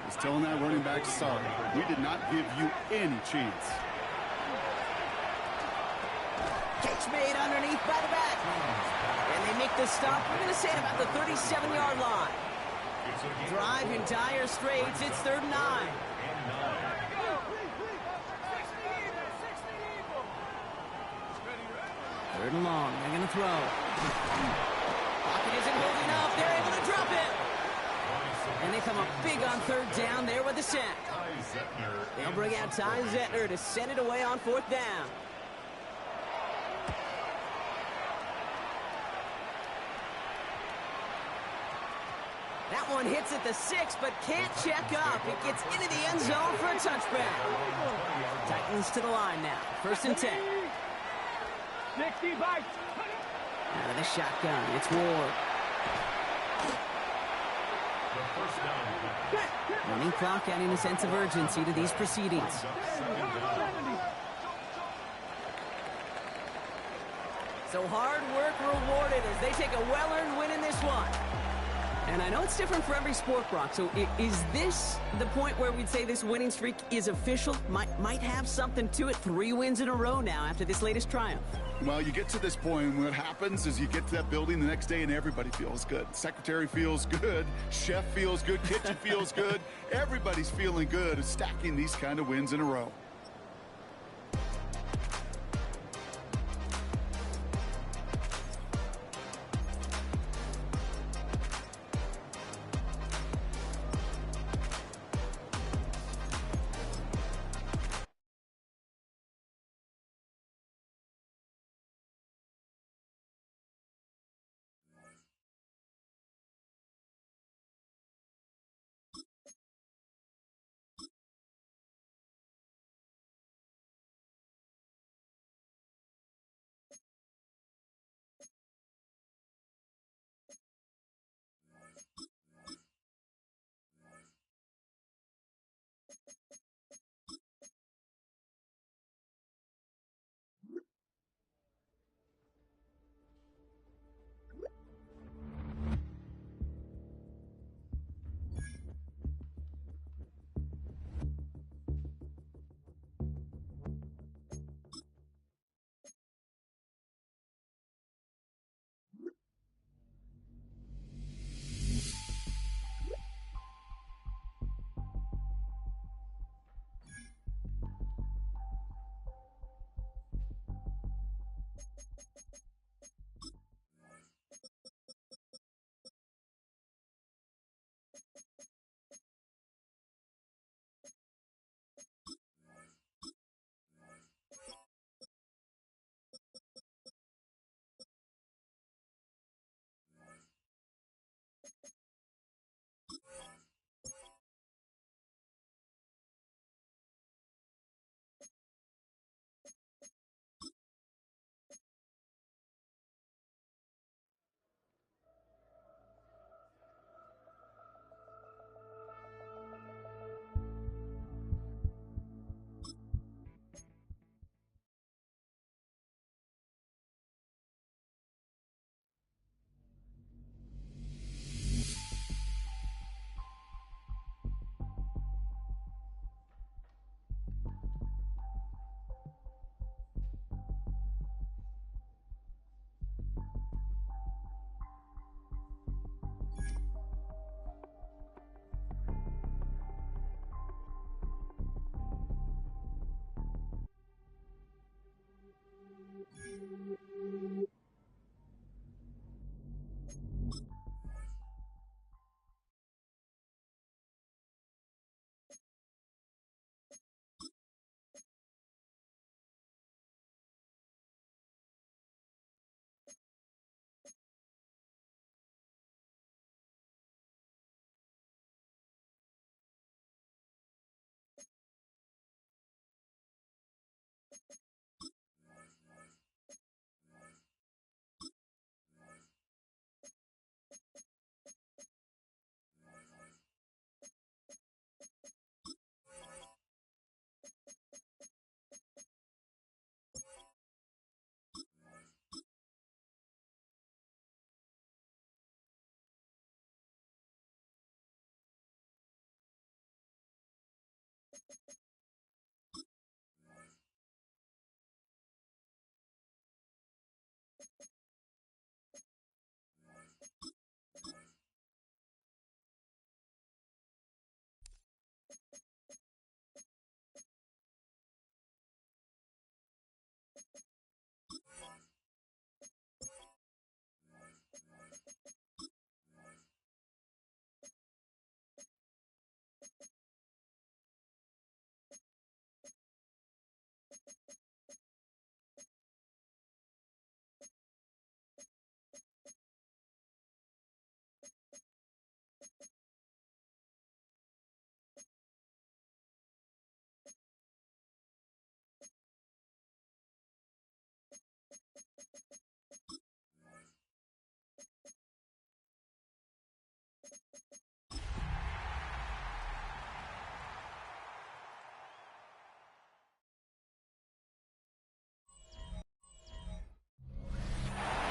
Speaker 2: is telling that running back, sorry, we did not give you any chance.
Speaker 1: Catch made underneath by the back. And they make the stop. We're going to say at about the 37-yard line. Drive in dire straits. It's third and 9. Third and long. They're going to throw. Pocket isn't holding up. They're able to drop it. And they come up big on third down there with the sack. They'll bring out Ty Zettner to send it away on fourth down. That one hits at the 6, but can't check up. It gets into the end zone for a touchback. Titans to the line now. First and 10.
Speaker 4: 65.
Speaker 1: Out of the shotgun, it's Ward. Running clock adding a sense of urgency to these proceedings. So hard work rewarded as they take a well-earned win in this one. And I know it's different for every sport, Brock. So is this the point where we'd say this winning streak is official? Might have something to it. 3 wins in a row now after this latest triumph.
Speaker 2: Well, you get to this point, and what happens is you get to that building the next day, and everybody feels good. Secretary feels good. Chef feels good. Kitchen feels good. Everybody's feeling good at stacking these kind of wins in a row.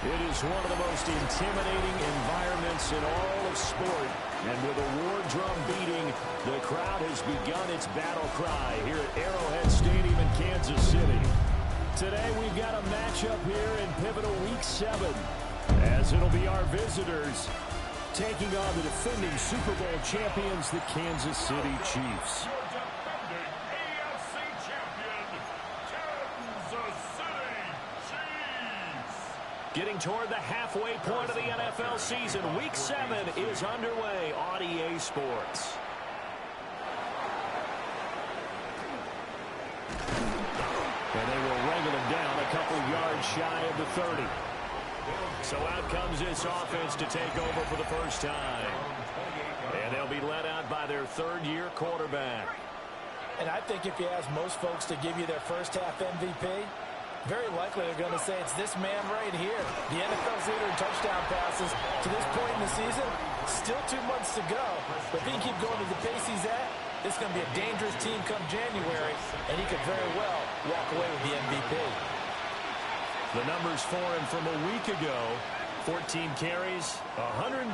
Speaker 6: It is one of the most intimidating environments in all of sport. And with a war drum beating, the crowd has begun its battle cry here at Arrowhead Stadium in Kansas City. Today we've got a matchup here in pivotal Week 7, as it'll be our visitors taking on the defending Super Bowl champions, the Kansas City Chiefs. Getting toward the halfway point of the NFL season, Week 7 is underway on EA Sports. And they will wrangle him down a couple yards shy of the 30. So out comes this offense to take over for the first time. And they'll be led out by their third-year quarterback.
Speaker 7: And I think if you ask most folks to give you their first-half MVP, very likely they're going to say it's this man right here. The NFL's leader in touchdown passes to this point in the season. Still 2 months to go. But if he can keep going at the pace he's at, it's going to be a dangerous team come January, and he could very well walk away with the MVP.
Speaker 6: The numbers for him from a week ago: 14 carries, 128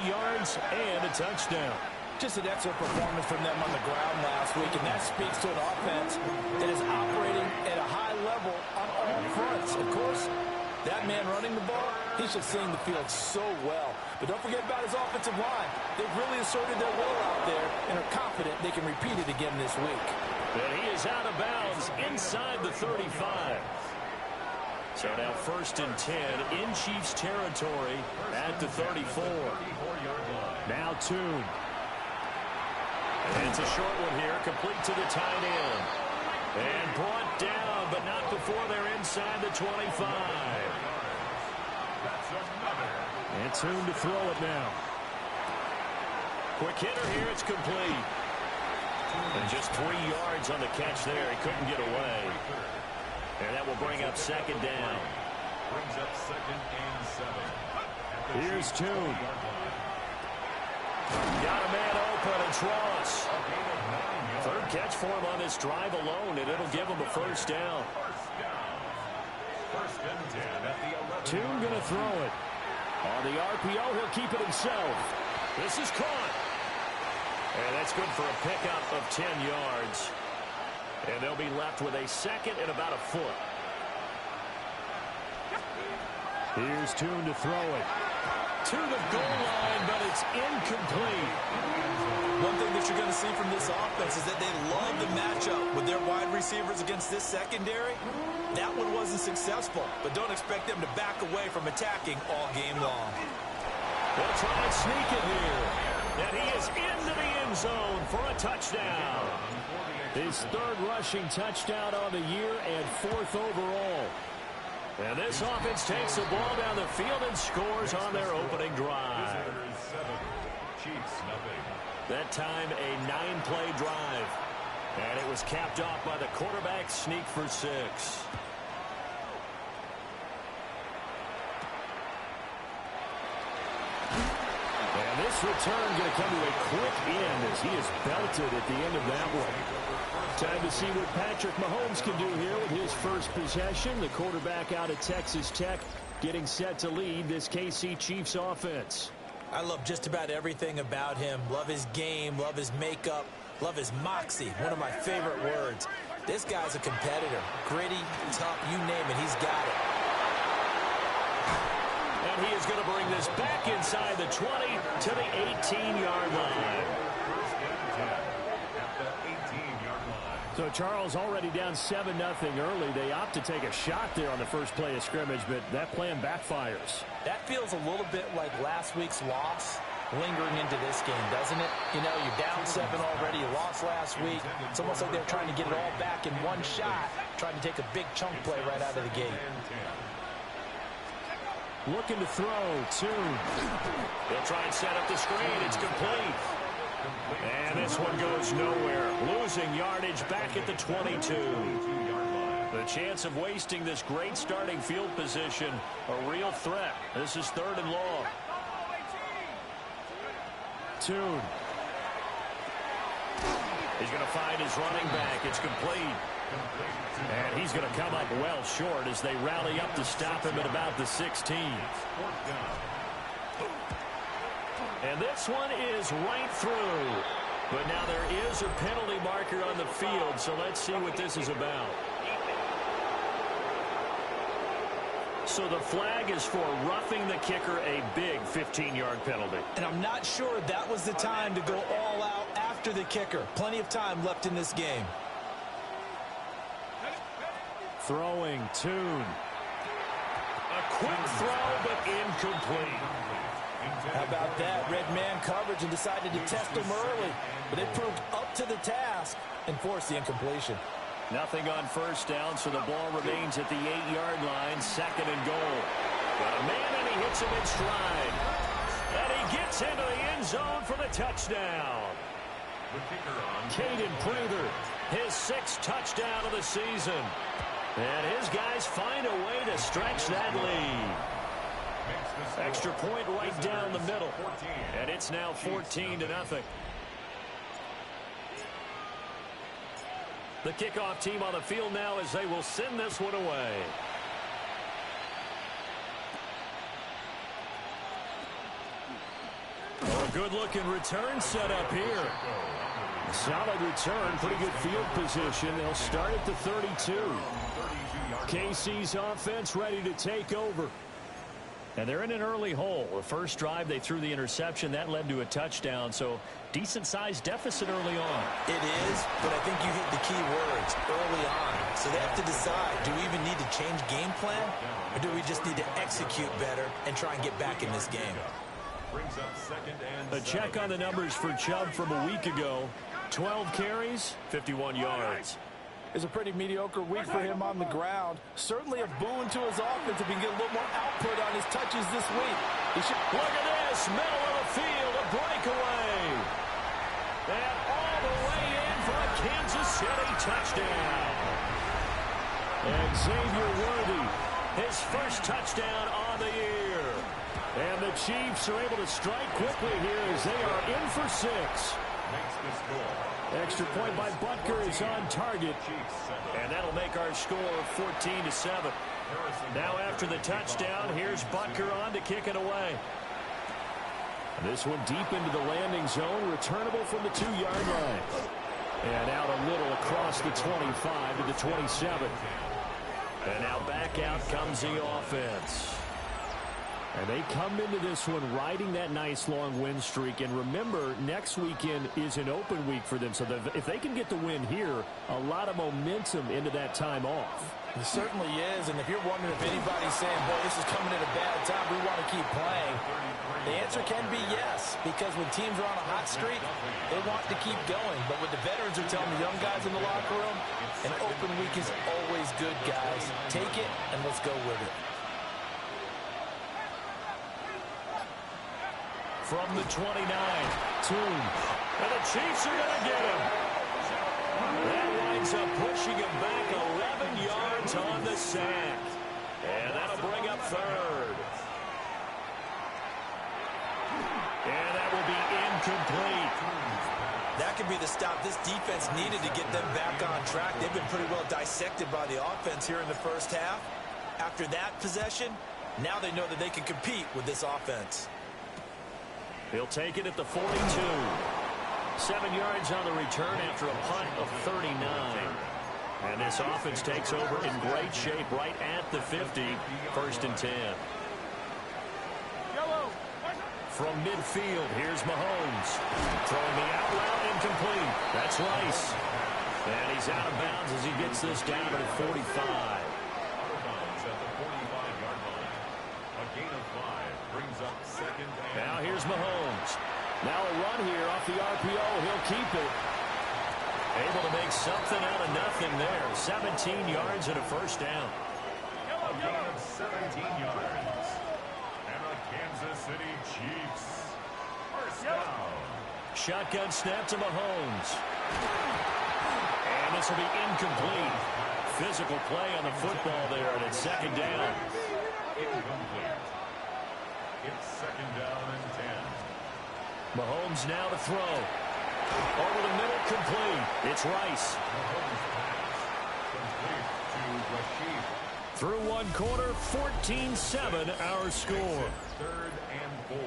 Speaker 6: yards, and a touchdown.
Speaker 7: Just an excellent performance from them on the ground last week, and that speaks to an offense that is operating at a high level on all fronts. Of course, that man running the ball, he's just seeing the field so well. But don't forget about his offensive line. They've really asserted their will out there and are confident they can repeat it again this week.
Speaker 6: And he is out of bounds inside the 35. So now 1st and 10 in Chiefs territory at the 34. Now Tune. And it's a short one here, complete to the tight end. And brought down, but not before they're inside the 25. And Tune to throw it now. Quick hitter here, it's complete. And just 3 yards on the catch there. He couldn't get away. And that will bring up 2nd down.
Speaker 3: Brings up 2nd and 7.
Speaker 6: Here's Tune. Got a man open, and Tross. 3rd catch for him on this drive alone, and it'll give him a 1st down.
Speaker 3: 1st and 10 at the 11.
Speaker 6: Tune going to throw it. On the RPO, he'll keep it himself. This is caught. And that's good for a pickup of 10 yards. And they'll be left with a 2nd and about a foot. Here's Tune to throw it. To the goal line, but it's incomplete.
Speaker 7: One thing that you're going to see from this offense is that they love the matchup with their wide receivers against this secondary. That one wasn't successful, but don't expect them to back away from attacking all game long.
Speaker 6: They'll try and sneak it here. And he is into the end zone for a touchdown. His 3rd rushing touchdown on the year and 4th overall. And this offense takes the ball down the field and scores on their opening drive.
Speaker 3: Chiefs, nothing.
Speaker 6: That time a 9-play drive. And it was capped off by the quarterback sneak for 6. And this return going to come to a quick end as he is belted at the end of that one. Time to see what Patrick Mahomes can do here with his first possession. The quarterback out of Texas Tech getting set to lead this KC Chiefs offense.
Speaker 7: I love just about everything about him. Love his game, love his makeup, love his moxie, one of my favorite words. This guy's a competitor. Gritty, tough, you name it, he's got it.
Speaker 6: And he is going to bring this back inside the 20 to the 18-yard line. So Charles already down 7-0 early. They opt to take a shot there on the first play of scrimmage, but that plan backfires.
Speaker 7: That feels a little bit like last week's loss lingering into this game, doesn't it? You know, you're down 7 already. You lost last week. It's almost like they're trying to get it all back in one shot, trying to take a big chunk play right out of the gate.
Speaker 6: Looking to throw, Tune. They'll try and set up the screen. It's complete. And this one goes nowhere. Losing yardage back at the 22. The chance of wasting this great starting field position, a real threat. This is 3rd and long. Tune. He's going to find his running back. It's complete. And he's going to come up well short as they rally up to stop him at about the 16. And this one is right through. But now there is a penalty marker on the field, so let's see what this is about. So the flag is for roughing the kicker, a big 15-yard penalty.
Speaker 7: And I'm not sure that was the time to go all out after the kicker. Plenty of time left in this game.
Speaker 6: Throwing Tune. A quick throw, but incomplete.
Speaker 7: How about that? Red man coverage and decided to test him early. But they proved up to the task and forced the incompletion.
Speaker 6: Nothing on first down, so the ball remains at the 8-yard line, 2nd and goal. Got a man, and he hits him in stride. And he gets into the end zone for the touchdown. Caden Prather, his 6th touchdown of the season. And his guys find a way to stretch that lead. Extra point right down the middle. And it's now 14-0. The kickoff team on the field now as they will send this one away. A good-looking return set up here. Solid return, pretty good field position. They'll start at the 32. KC's offense ready to take over. And they're in an early hole. The first drive, they threw the interception. That led to a touchdown, so decent-sized deficit early on.
Speaker 7: It is, but I think you hit the key words, early on. So they have to decide, do we even need to change game plan, or do we just need to execute better and try and get back in this game?
Speaker 6: A check on the numbers for Chubb from a week ago. 12 carries, 51 yards.
Speaker 7: It's a pretty mediocre week for him on the ground. Certainly a boon to his offense if he can get a little more output on his touches this week.
Speaker 6: Look at this, middle of the field, a breakaway. And all the way in for a Kansas City touchdown. And Xavier Worthy, his first touchdown on the year. And the Chiefs are able to strike quickly here as they are in for 6. Extra point by Butker is on target. And that'll make our score 14-7. Now after the touchdown, here's Butker on to kick it away. This one deep into the landing zone, returnable from the 2-yard line. And out a little across the 25 to the 27. And now back out comes the offense. And they come into this one riding that nice long win streak. And remember, next weekend is an open week for them. So if they can get the win here, a lot of momentum into that time off.
Speaker 7: It certainly is. And if you're wondering if anybody's saying, boy, this is coming at a bad time, we want to keep playing, the answer can be yes. Because when teams are on a hot streak, they want to keep going. But what the veterans are telling the young guys in the locker room, an open week is always good, guys. Take it and let's go with it.
Speaker 6: From the 29, Tune. And the Chiefs are going to get him. That winds up pushing him back 11 yards on the sack. And that'll bring up 3rd. And that will be incomplete.
Speaker 7: That could be the stop this defense needed to get them back on track. They've been pretty well dissected by the offense here in the first half. After that possession, now they know that they can compete with this offense.
Speaker 6: He'll take it at the 42. 7 yards on the return after a punt of 39. And this offense takes over in great shape right at the 50. 1st and 10. From midfield, here's Mahomes. Throwing the out route incomplete. That's Rice. And he's out of bounds as he gets this down to the 45. Now here's Mahomes. Now a run here off the RPO. He'll keep it. Able to make something out of nothing there. 17 yards and a 1st down.
Speaker 3: A gain of 17 yards. And the Kansas City Chiefs. 1st down.
Speaker 6: Shotgun snap to Mahomes. And this will be incomplete. Physical play on the football there, and it's 2nd down.
Speaker 3: Incomplete. It's 2nd down and 10.
Speaker 6: Mahomes now to throw. Over the middle, complete. It's Rice. Through one quarter, 14-7 our score.
Speaker 3: 3rd and 4.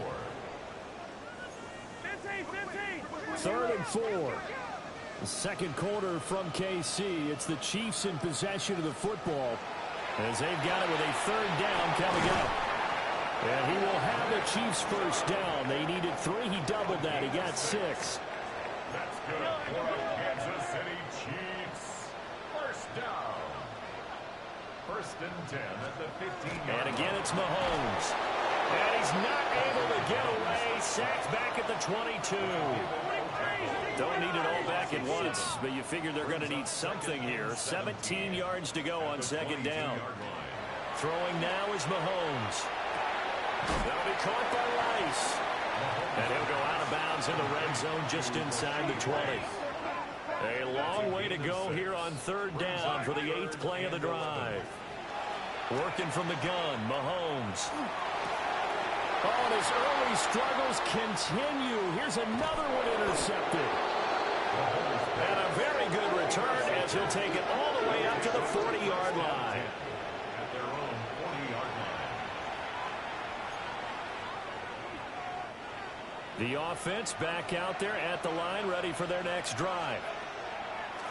Speaker 6: 3rd and 4. The second quarter from KC. It's the Chiefs in possession of the football as they've got it with a 3rd down coming up. And he will have the Chiefs first down. They needed 3. He doubled that. He got 6.
Speaker 3: That's good for the Kansas City Chiefs. First down. 1st and 10 at the 15-yard
Speaker 6: And again, it's Mahomes. And he's not able to get away. Sacked back at the 22. Don't need it all back at once, but you figure they're going to need something here. 17 yards to go on 2nd down. Throwing now is Mahomes. That'll be caught by Rice. And he'll go out of bounds in the red zone just inside the 20. A long way to go here on 3rd down for the 8th play of the drive. Working from the gun, Mahomes. Oh, and his early struggles continue. Here's another one intercepted. And a very good return as he'll take it all the way up to the 40-yard line.
Speaker 3: At their own 40-yard line.
Speaker 6: The offense back out there at the line, ready for their next drive.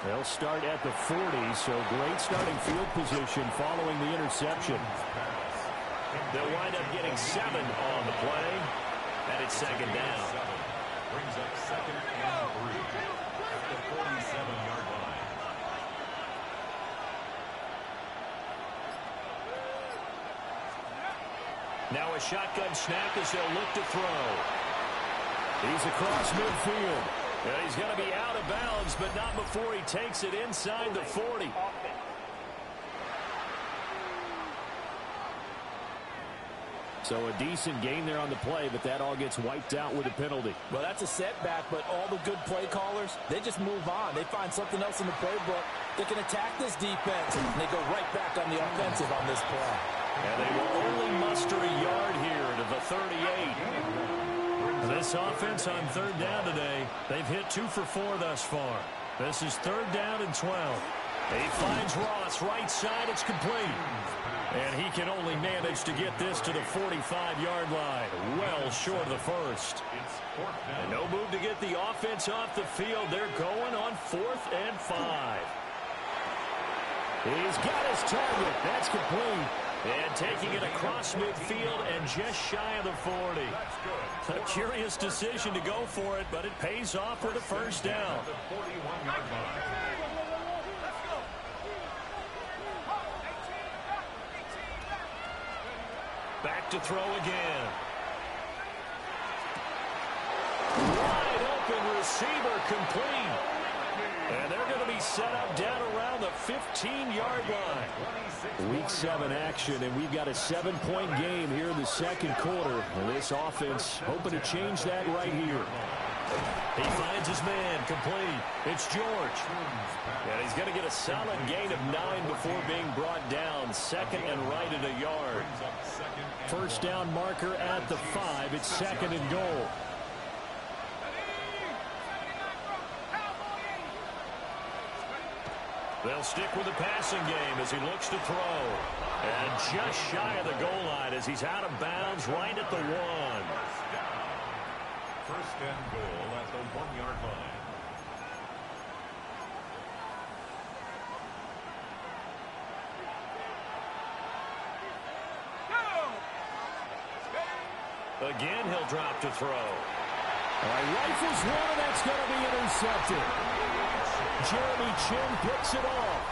Speaker 6: They'll start at the 40, so great starting field position following the interception. They'll wind up getting 7 on the play, and it's 2nd down.
Speaker 3: Brings up 2nd and 3 at the 47-yard line.
Speaker 6: Now a shotgun snap as they'll look to throw. He's across midfield. And he's going to be out of bounds, but not before he takes it inside the 40. So a decent gain there on the play, but that all gets wiped out with a penalty.
Speaker 7: Well, that's a setback, but all the good play callers, they just move on. They find something else in the playbook that can attack this defense, and they go right back on the offensive on this play.
Speaker 6: And they will only muster a yard here to the 38. This offense on 3rd down today, they've hit 2 for 4 thus far. This is 3rd down and 12. He finds Ross right side. It's complete. And he can only manage to get this to the 45-yard line. Well short of the first. And no move to get the offense off the field. They're going on 4th and 5. He's got his target. That's complete. And taking it across midfield and just shy of the 40. A curious decision to go for it, but it pays off with a first down. Back to throw again. Wide open receiver complete. And they're going to be set up down around the 15-yard line. Week 7 action, and we've got a 7-point game here in the second quarter. And this offense hoping to change that right here. He finds his man complete. It's George. And he's going to get a solid gain of 9 before being brought down. 2nd and right at a yard. First down marker at the 5. It's 2nd and goal. They'll stick with the passing game as he looks to throw. And just shy of the goal line as he's out of bounds right at the 1.
Speaker 3: First and goal at the 1-yard line.
Speaker 6: Again, he'll drop to throw. Rifles one, and that's going to be intercepted. Jeremy Chinn picks it off.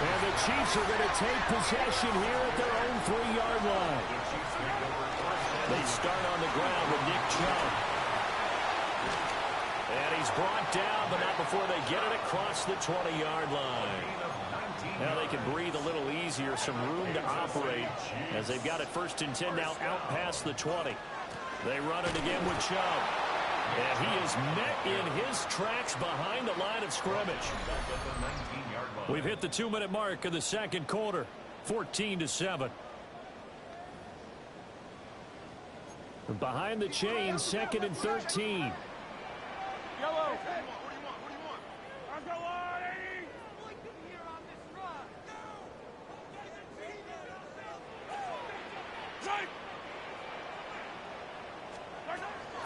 Speaker 6: And the Chiefs are going to take possession here at their own 3-yard line. They start on the ground with Nick Chubb. And he's brought down, but not before they get it across the 20-yard line. Now they can breathe a little easier, some room to operate as they've got it 1st and 10 now out past the 20. They run it again with Chubb. And he is met in his tracks behind the line of scrimmage. We've hit the 2-minute mark of the second quarter, 14-7. Behind the chains, 2nd and 13.
Speaker 4: Yellow.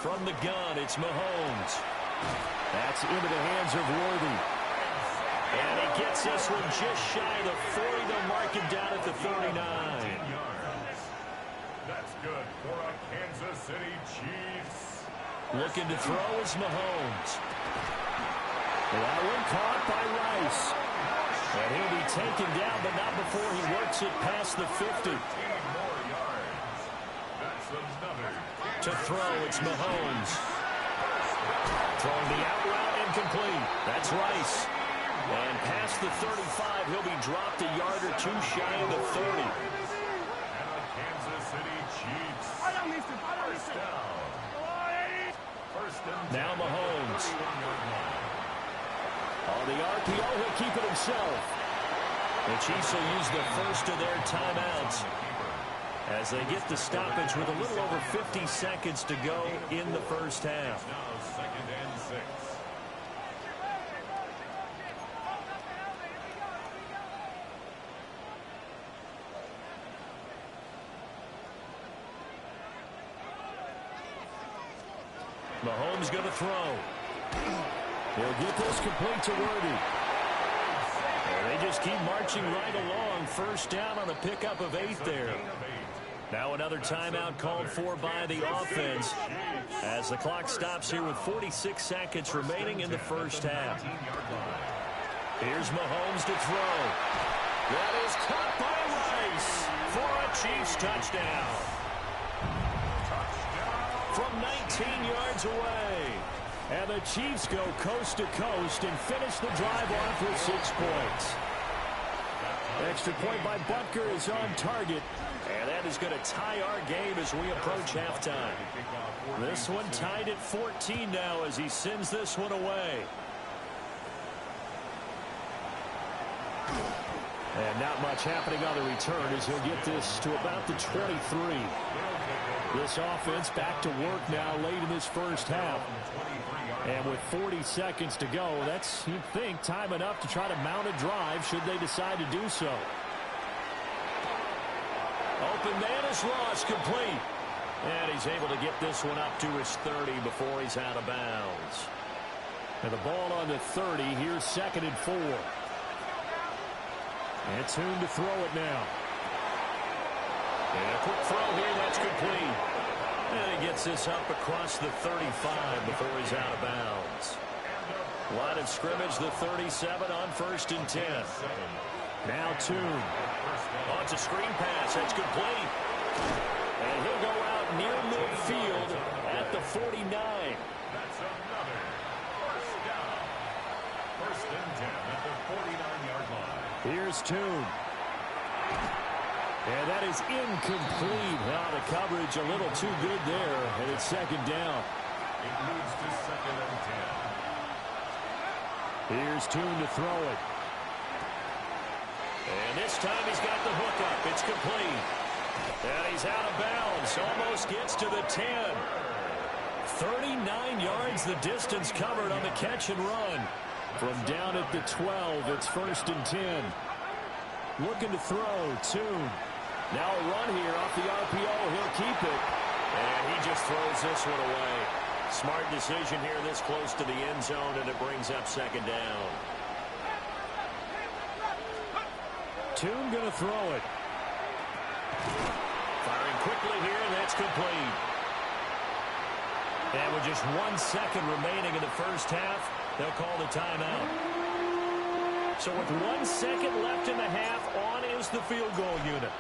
Speaker 6: from the gun. It's Mahomes. That's into the hands of Worthy. And he gets this one just shy of the 40. They'll mark it down at the 39.
Speaker 3: That's good for a Kansas City Chiefs.
Speaker 6: Looking to throw is Mahomes. That one caught by Rice. And he'll be taken down, but not before he works it past the 50. To throw, it's Mahomes. Throwing the out route incomplete. That's Rice. And past the 35, he'll be dropped a yard or two shy of the 30.
Speaker 3: And the Kansas City Chiefs. First down.
Speaker 6: Now Mahomes. On the RPO, he'll keep it himself. The Chiefs will use the first of their timeouts as they get the stoppage with a little over 50 seconds to go in the first half.
Speaker 3: Now 2nd and 6.
Speaker 6: Mahomes going to throw. He'll get this complete to Worthy. And they just keep marching right along. First down on a pickup of 8 there. Now another timeout called for by the offense as the clock stops here with 46 seconds remaining in the first half. Here's Mahomes to throw. That is caught by Rice for a Chiefs touchdown. From 19 yards away. And the Chiefs go coast to coast and finish the drive off with 6 points. Extra point by Butker is on target. And that is going to tie our game as we approach halftime. This one tied at 14 now as he sends this one away. And not much happening on the return as he'll get this to about the 23. This offense back to work now late in this first half. And with 40 seconds to go, that's, you'd think, time enough to try to mount a drive should they decide to do so. Open man is lost, complete. And he's able to get this one up to his 30 before he's out of bounds. And the ball on the 30, here's 2nd and 4. And Tune to throw it now. And a quick throw here, that's complete. And he gets this up across the 35 before he's out of bounds. Line of scrimmage, the 37 on 1st and 10. Now Tune. Oh, it's a screen pass. That's complete. And he'll go out near midfield at the 49.
Speaker 3: That's another first down. 1st and 10 at the 49-yard line.
Speaker 6: Here's Tune. And that is incomplete. Now the coverage a little too good there, and it's 2nd down.
Speaker 3: It moves to 2nd and 10.
Speaker 6: Here's Tune to throw it. And this time he's got the hook up. It's complete. And he's out of bounds. Almost gets to the 10. 39 yards the distance covered on the catch and run. From down at the 12, it's 1st and 10. Looking to throw, Tune. Now a run here off the RPO. He'll keep it. And he just throws this one away. Smart decision here this close to the end zone, and it brings up 2nd down. Tune going to throw it. Firing quickly here, and that's complete. And with just 1 second remaining in the first half, they'll call the timeout. So with 1 second left in the half, on is the field goal unit.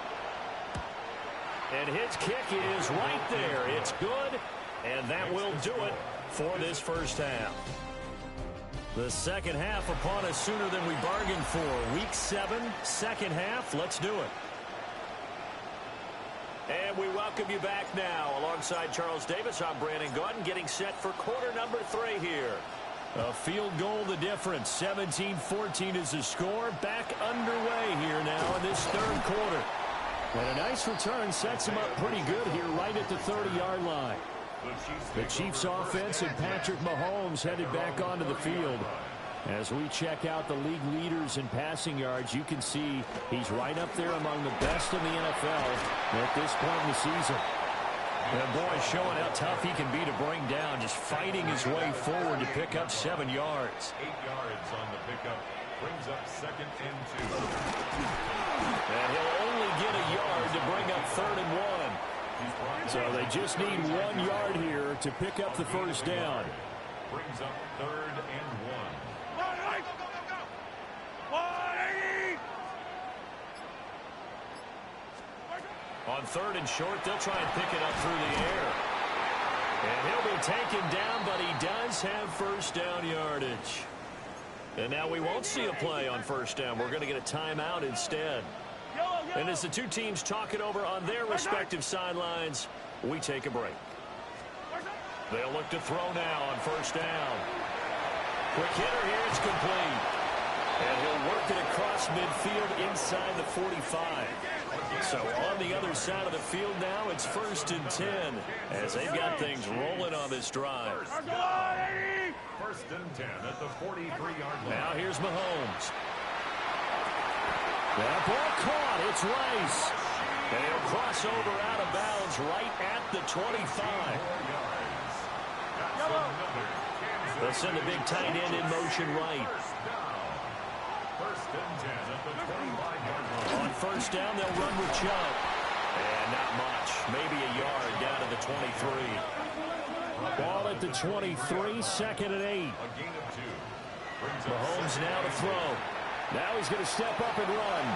Speaker 6: And his kick is right there. It's good, and that will do it for this first half. The second half upon us sooner than we bargained for. Week 7, second half. Let's do it. And we welcome you back now. Alongside Charles Davis, I'm Brandon Gaudin, getting set for quarter number 3 here. A field goal the difference. 17-14 is the score. Back underway here now in this 3rd quarter. And a nice return sets him up pretty good here right at the 30-yard line. The Chiefs offense and Patrick Mahomes headed back onto the field. As we check out the league leaders in passing yards, you can see he's right up there among the best in the NFL at this point in the season. And boy, showing how tough he can be to bring down, just fighting his way forward to pick up 7 yards.
Speaker 3: 8 yards on the pickup. Brings up 2nd and 2.
Speaker 6: And he'll only get a yard to bring up 3rd and 1. So they just need 1 yard here to pick up the first down.
Speaker 3: Brings up 3rd and 1.
Speaker 6: On 3rd and short, they'll try and pick it up through the air. And he'll be taken down, but he does have first down yardage. And now we won't see a play on first down. We're going to get a timeout instead. And as the two teams talk it over on their respective sidelines, we take a break. They'll look to throw now on first down. Quick hitter here, it's complete. And he'll work it across midfield inside the 45. So on the other side of the field now, it's 1st and 10 as they've got things rolling on this drive.
Speaker 3: 1st and 10 at the 43-yard line.
Speaker 6: Now here's Mahomes. That ball caught. It's Rice. And he'll cross over out of bounds right at the 25. They'll send the big tight end in motion right.
Speaker 3: 1st and 10 at the 25-yard line.
Speaker 6: On first down, they'll run with Chubb. And not much. Maybe a yard down to the 23. Ball at the 23, 2nd and 8.
Speaker 3: A gain of 2.
Speaker 6: Mahomes now to throw. Now he's going to step up and run.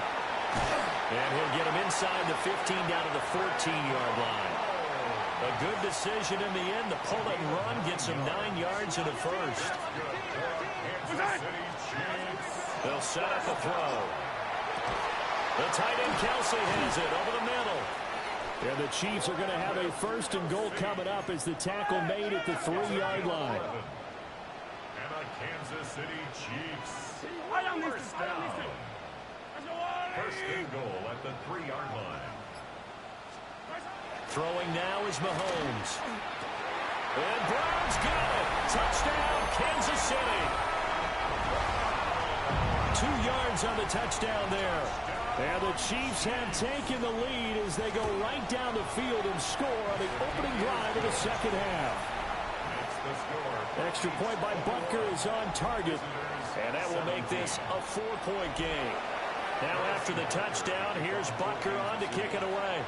Speaker 6: And he'll get him inside the 15 down to the 14-yard line. A good decision in the end. The pull and run gets him 9 yards and a first. They'll set up a throw. The tight end Kelsey has it over the middle. And the Chiefs are going to have a 1st and goal coming up as the tackle made at the 3-yard line.
Speaker 3: And a Kansas City Chiefs. First down. 1st and goal at the 3-yard line.
Speaker 6: Throwing now is Mahomes. And Brown's got it. Touchdown, Kansas City. 2 yards on the touchdown there. And the Chiefs have taken the lead as they go right down the field and score on the opening drive of the second half. Extra point by Butker is on target. And that will make this a 4-point game. Now after the touchdown, here's Butker on to kick it away.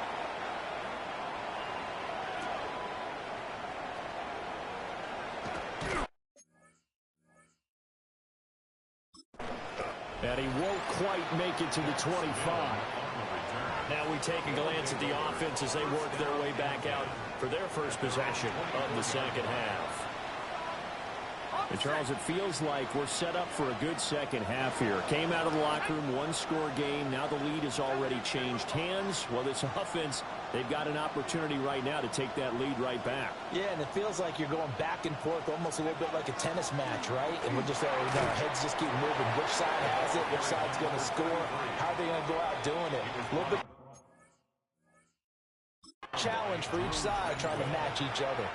Speaker 6: And he won't quite make it to the 25. Now we take a glance at the offense as they work their way back out for their first possession of the second half. And Charles, it feels like we're set up for a good second half here. Came out of the locker room, 1-score game. Now the lead has already changed hands. Well, this offense, they've got an opportunity right now to take that lead right back.
Speaker 7: Yeah, and it feels like you're going back and forth, almost a little bit like a tennis match, right? And we're just, our heads just keep moving. Which side has it? Which side's going to score? How are they going to go out doing it? A little bit challenge for each side, trying to match each other.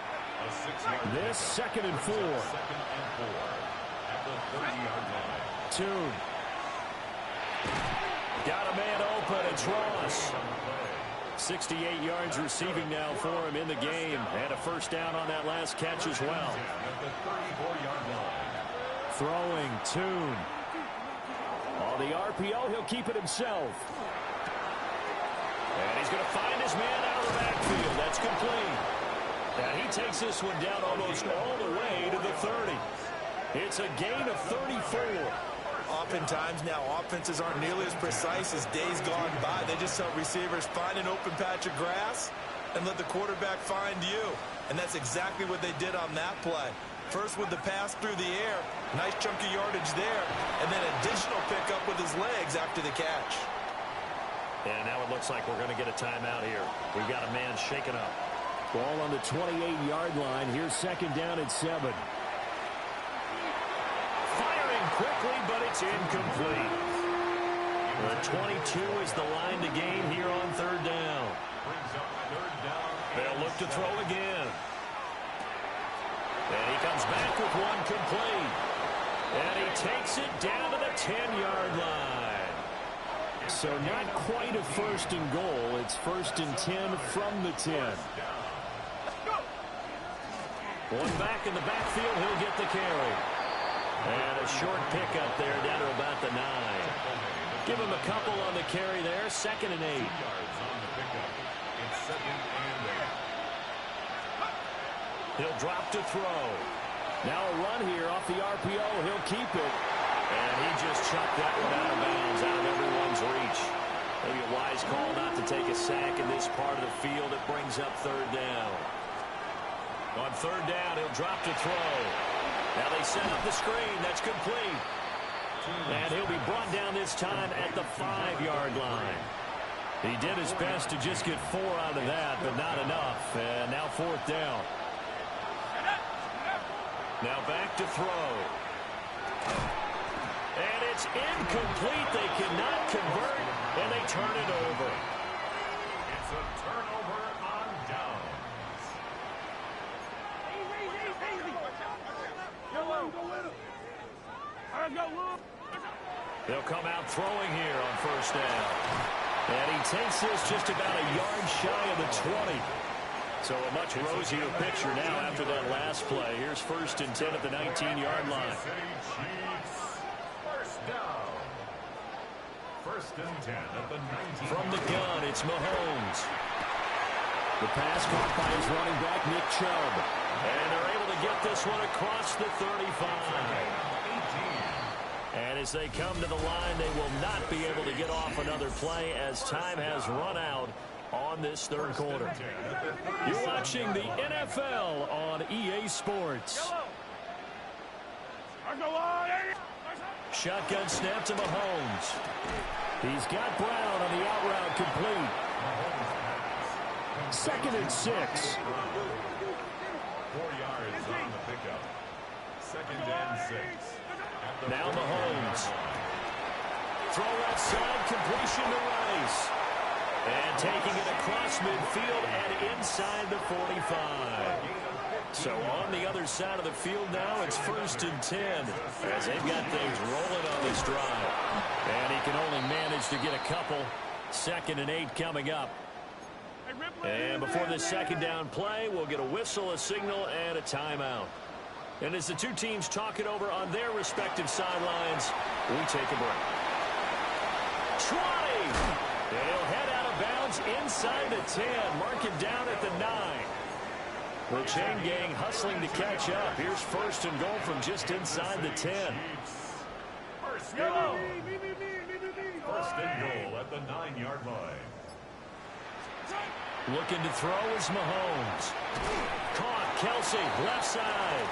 Speaker 6: This 2nd and 4.
Speaker 3: At the 30-yard line.
Speaker 6: Tune. Got a man open. It's Ross. 68 yards receiving now for him in the game. And a first down on that last catch as well.
Speaker 3: At the 34-yard line.
Speaker 6: Throwing Tune. On the RPO, he'll keep it himself. And he's going to find his man out of the backfield. That's complete. And he takes this one down almost all the way to the 30. It's a gain of 34.
Speaker 7: Oftentimes now, offenses aren't nearly as precise as days gone by. They just tell receivers, find an open patch of grass and let the quarterback find you. And that's exactly what they did on that play. First with the pass through the air, nice chunk of yardage there, and then additional pickup with his legs after the catch.
Speaker 6: And now it looks like we're going to get a timeout here. We've got a man shaken up. Ball on the 28-yard line. Here's 2nd down and 7. Firing quickly, but it's incomplete. The 22 is the line to gain here on 3rd down. They'll look to throw again. And he comes back with one complete. And he takes it down to the 10-yard line. So not quite a 1st and goal. It's 1st and 10 from the 10. One back in the backfield. He'll get the carry. And a short pickup there down to about the 9. Give him a couple on the carry there. 2nd and 8.
Speaker 3: 2 yards on the pickup. It's 2nd and 8.
Speaker 6: He'll drop to throw. Now a run here off the RPO. He'll keep it. And he just chucked that one out of bounds, out of everyone's reach. Maybe a wise call not to take a sack in this part of the field. It brings up 3rd down. On 3rd down, he'll drop to throw. Now they set up the screen. That's complete. And he'll be brought down this time at the 5-yard line. He did his best to just get 4 out of that, but not enough. And now 4th down. Now back to throw. And it's incomplete. They cannot convert, and they turn it over.
Speaker 3: It's a turnover on downs.
Speaker 6: They'll come out throwing here on 1st down. And he takes this just about a yard shy of the 20. So a much rosier picture now after that last play. Here's 1st and 10 at the 19-yard line.
Speaker 3: First down. 1st and 10 at the 19.
Speaker 6: From the gun, it's Mahomes. The pass caught by his running back, Nick Chubb. And they're able to get this one across the 35. And as they come to the line, they will not be able to get off another play as time has run out on this 3rd quarter. You're watching the NFL on EA Sports. Shotgun snap to Mahomes. He's got Brown on the out route complete. 2nd and 6.
Speaker 3: 4 yards on the pickup. 2nd and 6.
Speaker 6: Now Mahomes. Throw outside, completion to Rice. And taking it across midfield and inside the 45. So on the other side of the field now, it's 1st and 10 as they've got things rolling on this drive. And he can only manage to get a couple. 2nd and 8 coming up. And before this 2nd down play, we'll get a whistle, a signal, and a timeout. And as the two teams talk it over on their respective sidelines, we take a break. 20! They'll head out of bounds inside the 10. Mark him down at the 9. The chain gang hustling to catch up. Here's 1st and goal from just inside the 10.
Speaker 3: First and goal. 1st and goal at the 9-yard line.
Speaker 6: Looking to throw is Mahomes. Caught, Kelsey, left side.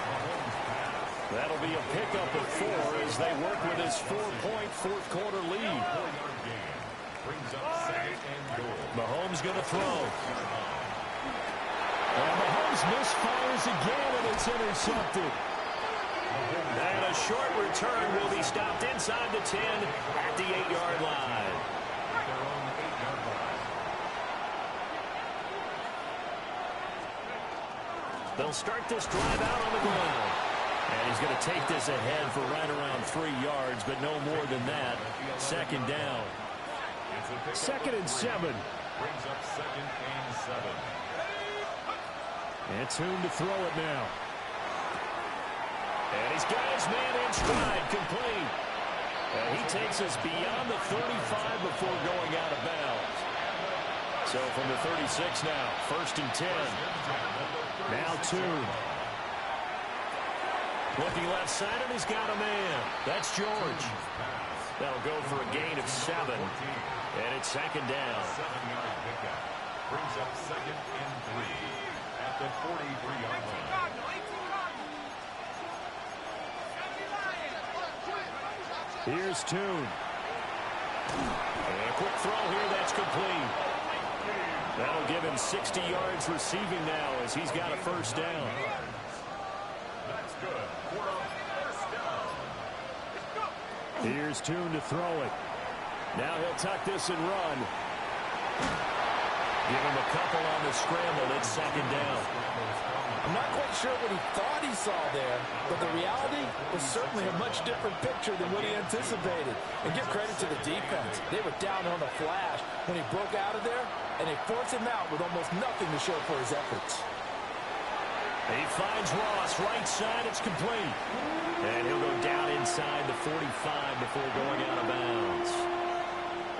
Speaker 6: That'll be a pickup of 4 as they work with his 4-point 4th quarter lead.
Speaker 3: Brings up 2nd and goal.
Speaker 6: Mahomes going to throw. And Mahomes misfires again, and it's intercepted. And a short return will be stopped inside the 10 at the 8-yard line.
Speaker 3: Their own 8-yard line.
Speaker 6: They'll start this drive out on the ground. And he's going to take this ahead for right around 3 yards, but no more than that. 2nd down. 2nd and 7.
Speaker 3: Brings up 2nd and 7.
Speaker 6: It's Hume to throw it now. And he's got his man in stride, complete. And he takes us beyond the 35 before going out of bounds. So from the 36 now, 1st and 10. Now Hume. Looking left side, and he's got a man. That's George. That'll go for a gain of 7. And it's 2nd down.
Speaker 3: 7-yard pickup. Brings up 2nd and 3 at the 43-yard line.
Speaker 6: Here's Hume. And a quick throw here, that's complete. That'll give him 60 yards receiving now as he's got a 1st down.
Speaker 3: That's good for a 1st down.
Speaker 6: Here's Hume to throw it. Now he'll tuck this and run. Give him a couple on the scramble. It's 2nd down.
Speaker 7: I'm not quite sure what he thought he saw there, but the reality was certainly a much different picture than what he anticipated. And give credit to the defense. They were down on the flash when he broke out of there, and they forced him out with almost nothing to show for his efforts.
Speaker 6: He finds Ross, right side, it's complete. And he'll go down inside the 45 before going out of bounds.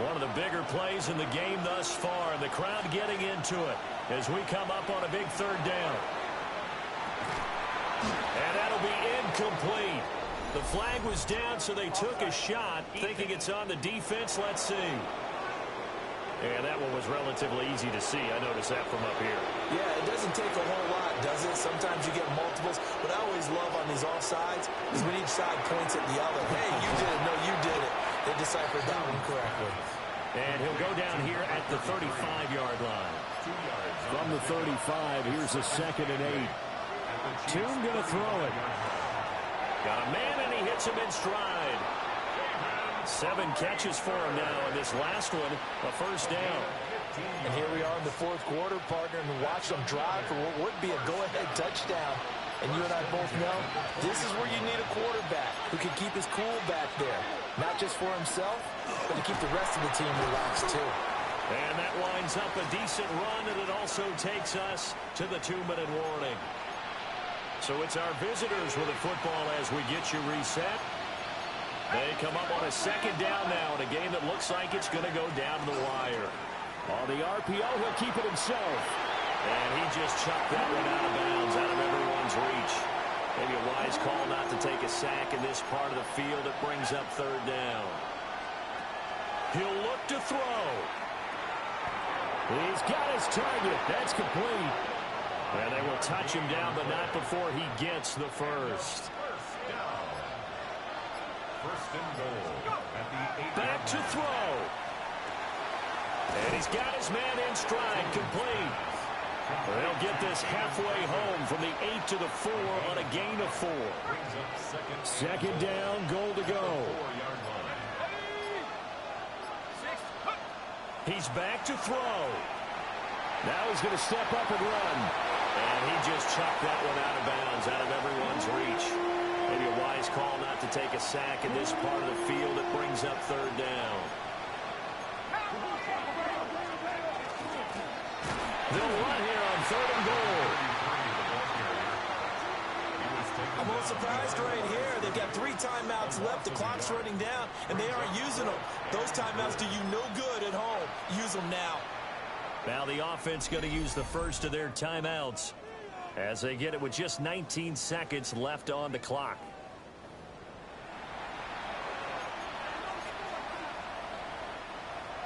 Speaker 6: One of the bigger plays in the game thus far, and the crowd getting into it as we come up on a big third down. And that'll be incomplete. The flag was down, so they took a shot, thinking it's on the defense. Let's see. And that one was relatively easy to see. I noticed that from up here.
Speaker 7: Yeah, it doesn't take a whole lot, does it? Sometimes you get multiples. What I always love on these offsides is when each side points at the other. Hey, you did it. No, you did it. They deciphered that one correctly.
Speaker 6: And he'll go down here at the 35-yard line. From the 35, here's a 2nd and 8. Tune going to throw it. Got a man, and he hits him in stride. 7 catches for him now, and this last one, a first down.
Speaker 7: And here we are in the fourth quarter, partner, and watch them drive for what would be a go-ahead touchdown. And you and I both know this is where you need a quarterback who can keep his cool back there. Not just for himself, but to keep the rest of the team relaxed, too.
Speaker 6: And that lines up a decent run, and it also takes us to the 2-minute warning. So it's our visitors with the football as we get you reset. They come up on a 2nd down now in a game that looks like it's going to go down to the wire. On the RPO, he'll keep it himself. And he just chucked that one out of bounds, out of everyone's reach. Maybe a wise call not to take a sack in this part of the field. It brings up 3rd down. He'll look to throw. He's got his target. That's complete. And they will touch him down, but not before he gets the first.
Speaker 3: First and goal at the 8.
Speaker 6: Back to throw. And he's got his man in stride, complete. They'll get this halfway home from the 8 to the 4 on a gain of 4. 2nd down, goal to go. He's back to throw. Now he's going to step up and run. And he just chucked that one out of bounds, out of everyone's reach. Maybe a wise call not to take a sack in this part of the field. It brings up 3rd down. They'll run here on 3rd and goal.
Speaker 7: I'm a little surprised right here. They've got 3 timeouts left. The clock's running down, and they aren't using them. Those timeouts do you no good at home. Use them now.
Speaker 6: Now the offense going to use the first of their timeouts as they get it with just 19 seconds left on the clock.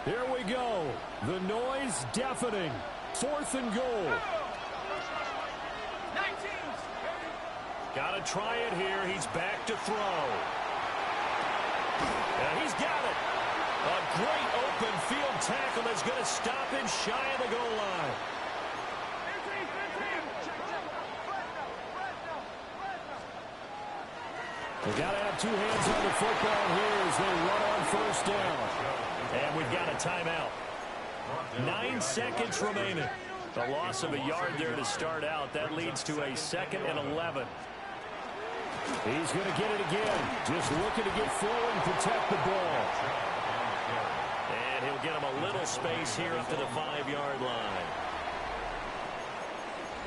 Speaker 6: Here we go. The noise deafening. 4th and goal. Got to try it here. He's back to throw. And he's got it. A great open field tackle that's going to stop him shy of the goal line. They got to have 2 hands on the football here as they run on 1st down. And we've got a timeout. 9 seconds remaining. The loss of a yard there to start out. That leads to a 2nd and 11. He's going to get it again. Just looking to get forward and protect the ball. And he'll get him a little space here up to the 5-yard line.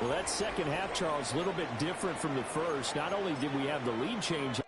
Speaker 6: Well, that second half, Charles, a little bit different from the first. Not only did we have the lead change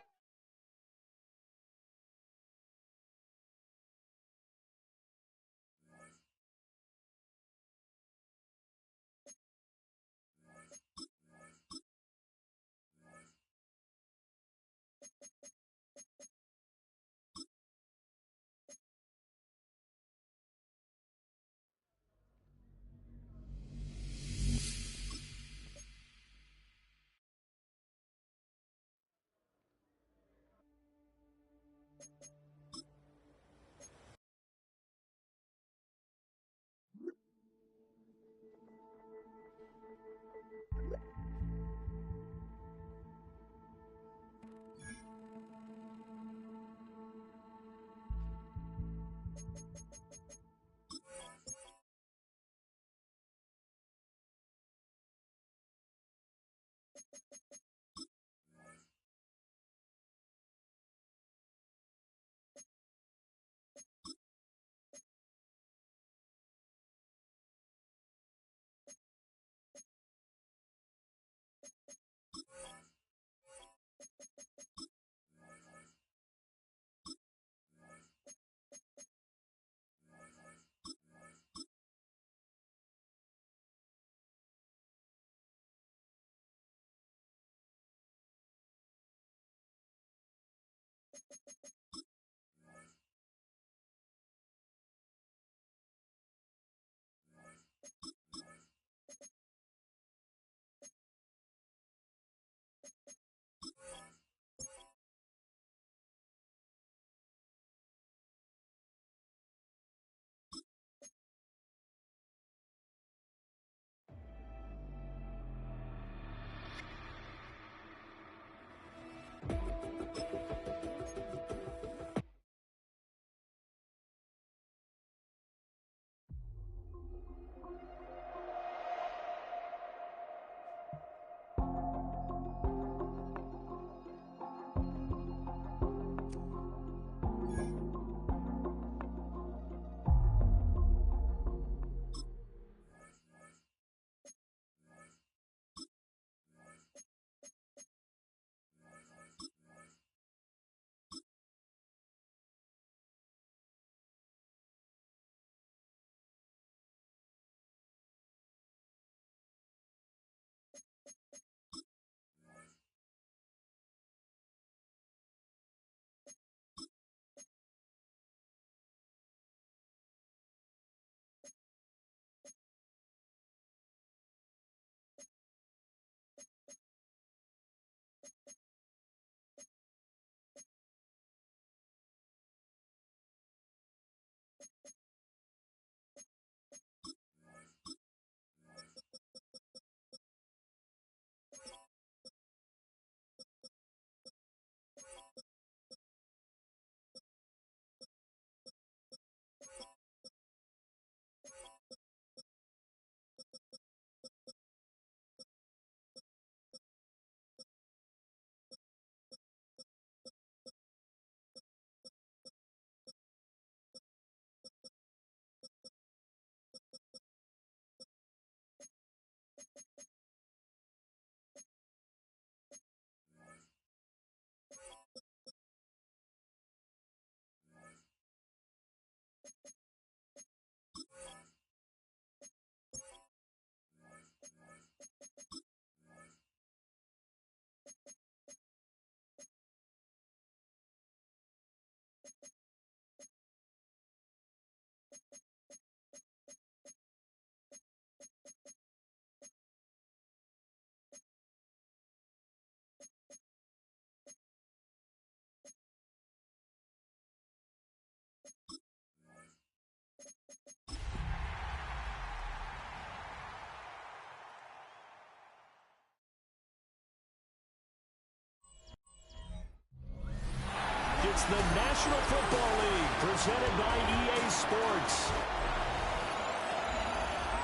Speaker 6: It's the National Football League presented by EA Sports.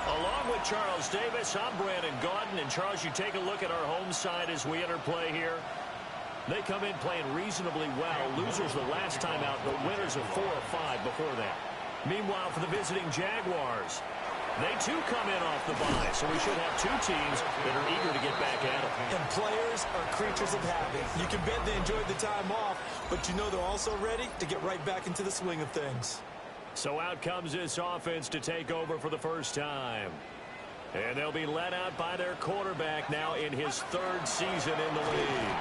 Speaker 6: Along with Charles Davis, I'm Brandon Gaudin. And Charles, you take a look at our home side as we enter play here. They come in playing reasonably well. Losers the last time out, but winners of 4 or 5 before that. Meanwhile, for the visiting Jaguars, they too come in off the bye, so we should have 2 teams that are eager to get back at it.
Speaker 7: And players are creatures of habit. You can bet they enjoyed the time off, but you know they're also ready to get right back into the swing of things.
Speaker 6: So out comes this offense to take over for the first time. And they'll be led out by their quarterback now in his 3rd season in the league.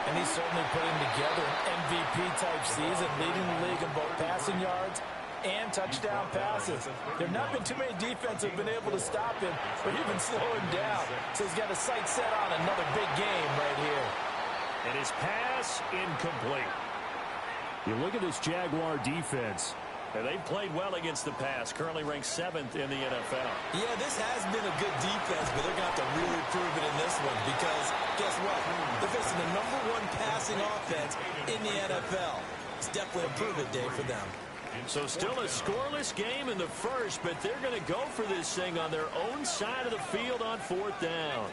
Speaker 7: And he's certainly putting together an MVP-type season, leading the league in both passing yards and touchdown passes. There have not been too many defenses have been able to stop him or even slow him down. So he's got a sight set on another big game right here.
Speaker 6: And his pass incomplete. You look at this Jaguar defense. And they've played well against the pass, currently ranked 7th in the NFL.
Speaker 7: Yeah, this has been a good defense, but they're going to have to really prove it in this one because, guess what? They're facing the #1 passing offense in the NFL. It's definitely a prove-it day for them.
Speaker 6: So still a scoreless game in the first, but they're going to go for this thing on their own side of the field on 4th down.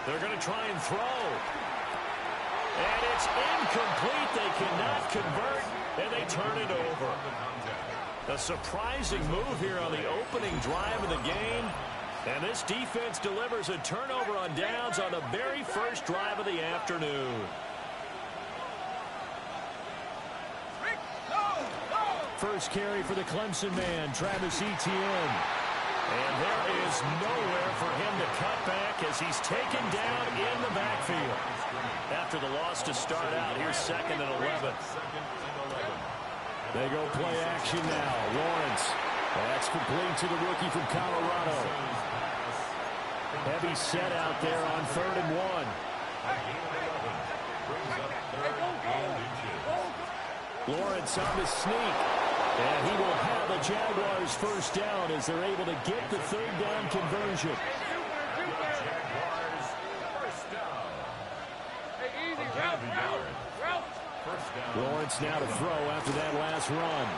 Speaker 6: They're going to try and throw. And it's incomplete. They cannot convert. And they turn it over. A surprising move here on the opening drive of the game. And this defense delivers a turnover on downs on the very first drive of the afternoon. First carry for the Clemson man, Travis Etienne. And there is nowhere for him to cut back as he's taken down in the backfield. After the loss to start out, here's 2nd and 11. They go play action now. Lawrence. That's complete to the rookie from Colorado. Heavy set out there on 3rd and 1. Lawrence on the sneak. And he will have the Jaguars first down as they're able to get the 3rd down conversion. Lawrence now to throw after that last run.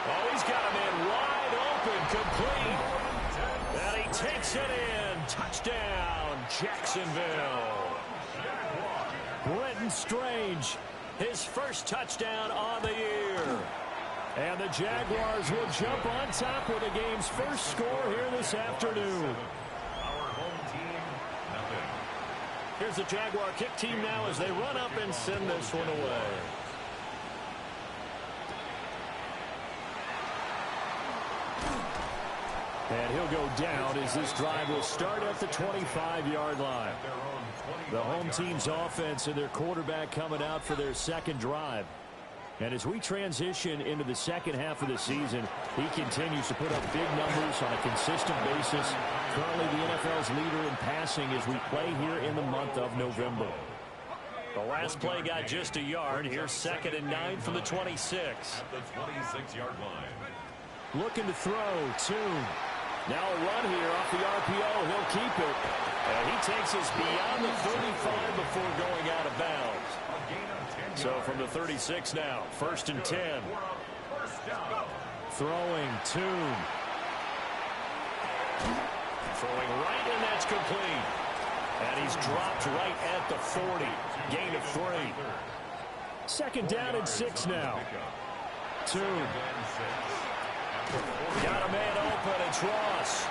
Speaker 6: Oh, he's got a man wide open, complete. And he takes it in. Touchdown, Jacksonville. Brenton Strange, his first touchdown on the year. And the Jaguars will jump on top with the game's first score here this afternoon. Here's the Jaguar kick team now as they run up and send this one away. And he'll go down as this drive will start at the 25-yard line. The home team's offense and their quarterback coming out for their 2nd drive. And as we transition into the second half of the season, he continues to put up big numbers on a consistent basis. Currently the NFL's leader in passing as we play here in the month of November. The last play got just a yard. Here's 2nd and 9 from the 26.
Speaker 3: At the 26-yard line.
Speaker 6: Looking to throw. Tune. Now a run here off the RPO. He'll keep it. And he takes us beyond the 35 before going out of bounds. So from the 36 now, 1st and 10. Throwing. Tune. Throwing right, and that's complete. And he's dropped right at the 40. Gain of 3. 2nd down and 6 now. Tune. Got a man open. It's Ross.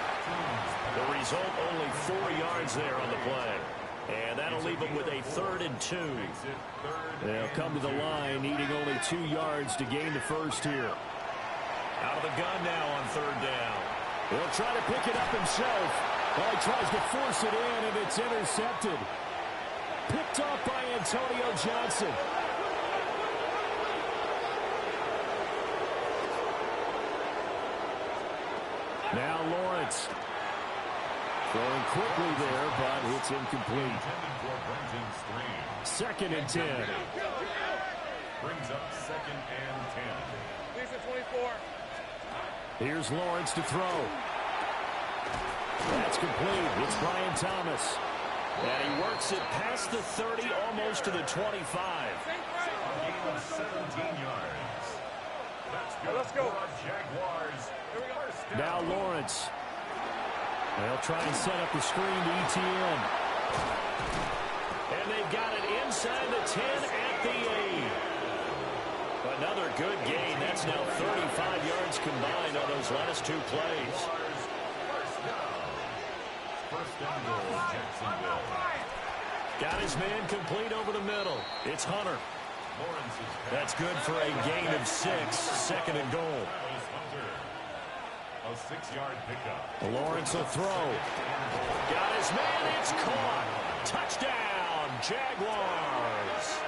Speaker 6: The result, only 4 yards there on the play. And that'll leave them with a 3rd and 2. They'll come to the line, needing only 2 yards to gain the first here. Out of the gun now on 3rd down. He'll try to pick it up himself. Well, he tries to force it in, and it's intercepted. Picked off by Antonio Johnson. Now Lawrence. Throwing quickly there, but it's incomplete. 2nd and 10.
Speaker 3: Brings up 2nd and 10.
Speaker 4: 24.
Speaker 6: Here's Lawrence to throw. That's complete. It's Brian Thomas. And he works it past the 30, almost to the 25.
Speaker 3: A gain of 17 yards. That's good.
Speaker 4: Let's go.
Speaker 3: For Jaguars. Here we go. First down.
Speaker 6: Now Lawrence. They'll try and set up the screen to ETN. And they've got it inside the 10 at the 8. Another good gain. That's now 35 yards combined on those last two plays.
Speaker 3: First down. First and goal, Jacksonville.
Speaker 6: Got his man complete over the middle. It's Hunter.
Speaker 3: Lawrence's pass.
Speaker 6: That's good for a gain of 6. Second and goal.
Speaker 3: Travis Hunter. A 6-yard pickup.
Speaker 6: Lawrence will throw. Got his man. It's caught. Touchdown, Jaguars.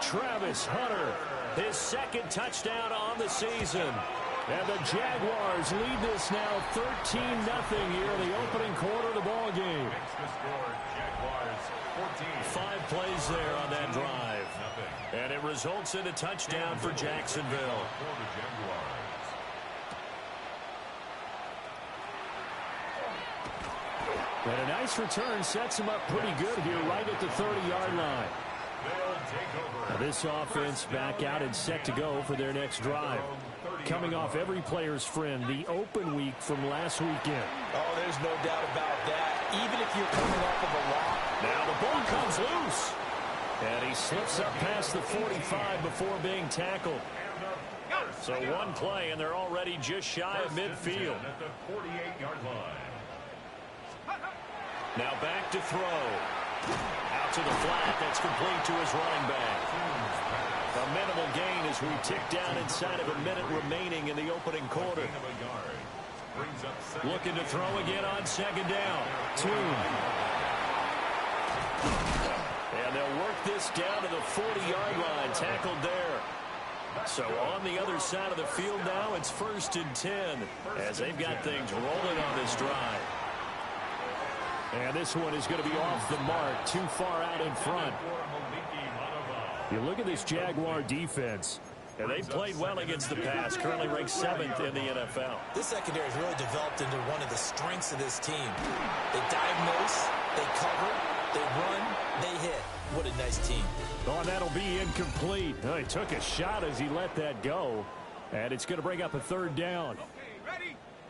Speaker 6: Travis Hunter, his second touchdown on the season. And the Jaguars lead this now 13-0 here in the opening quarter of the ball game.
Speaker 3: Makes the score, Jaguars 14.
Speaker 6: 5 plays there on that drive.
Speaker 3: Nothing.
Speaker 6: And it results in a touchdown for Jacksonville.
Speaker 3: For the Jaguars.
Speaker 6: And a nice return sets him up pretty good here right at the 30-yard line.
Speaker 3: They'll take over.
Speaker 6: Now this offense back out and set to go for their next drive. Coming off every player's friend, the open week from last weekend.
Speaker 7: Oh, there's no doubt about that. Even if you're coming off of a loss.
Speaker 6: Now the ball comes loose. And he slips up past the 45 before being tackled. So one play, and they're already just shy of midfield.
Speaker 3: At the 48-yard line.
Speaker 6: Now back to throw. Out to the flat. That's complete to his running back. A minimal gain as we tick down inside of a minute remaining in the opening quarter.
Speaker 3: Gain of a yard. Brings up second.
Speaker 6: Looking to throw again on second down. Tune. And they'll work this down to the 40-yard line. Tackled there. So on the other side of the field now, it's 1st and 10 as they've got things rolling on this drive. And this one is going to be off the mark, too far out in front. You look at this Jaguar defense, and they played well against the pass, currently ranked 7th in the NFL.
Speaker 7: This secondary has really developed into one of the strengths of this team. They diagnose, they cover, they run, they hit. What a nice team.
Speaker 6: Oh, that'll be incomplete. Oh, he took a shot as he let that go, and it's going to bring up a 3rd down.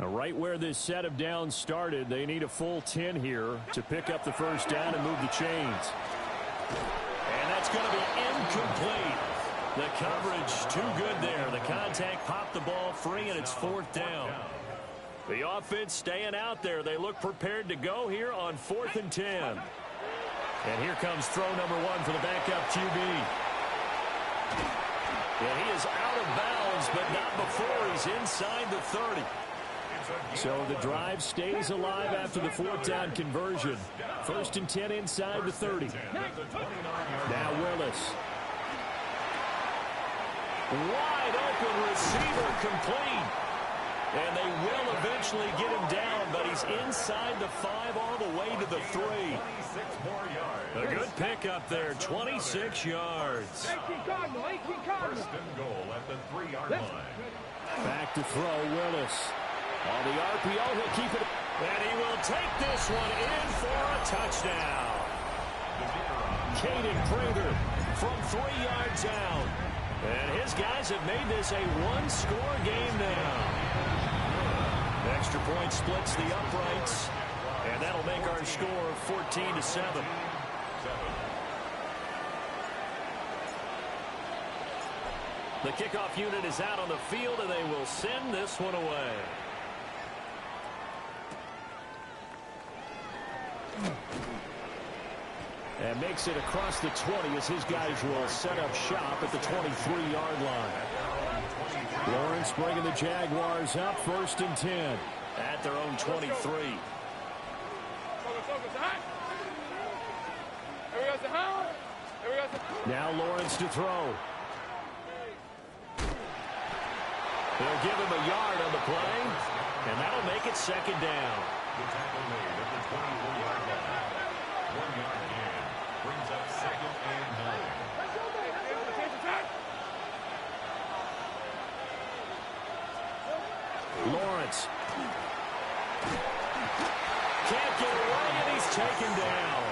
Speaker 6: Now, right where this set of downs started, they need a full 10 here to pick up the 1st down and move the chains. And that's going to be incomplete. The coverage too good there. The contact popped the ball free, and it's 4th down. The offense staying out there. They look prepared to go here on 4th and 10. And here comes throw number 1 for the backup QB. And he is out of bounds, but not before he's inside the 30. So the drive stays alive after the 4th down conversion. 1st and 10 inside the 30. Now Willis. Wide open receiver complete. And they will eventually get him down, but he's inside the 5 all the way to the 3.
Speaker 3: 26 more yards.
Speaker 6: A good pickup there, 26 yards.
Speaker 4: 18 Cardinal, 18 Cardinal.
Speaker 3: First and goal at the 3-yard line.
Speaker 6: Back to throw, Willis. On the RPO, he'll keep it. And he will take this one in for a touchdown. Caden Prater from 3 yards out. And his guys have made this a 1-score game now. Extra point splits the uprights. And that'll make our score 14-7. The kickoff unit is out on the field, and they will send this one away. And makes it across the 20 as his guys will set up shop at the 23-yard line. Lawrence bringing the Jaguars up 1st and 10 at their own 23. Now Lawrence to throw. They'll give him a yard on the play, and that'll make it 2nd down.
Speaker 3: The tackle made at the 24-yard line. 1-yard gain. Brings up 2nd and 9.
Speaker 6: Lawrence. Can't get away, and he's taken down.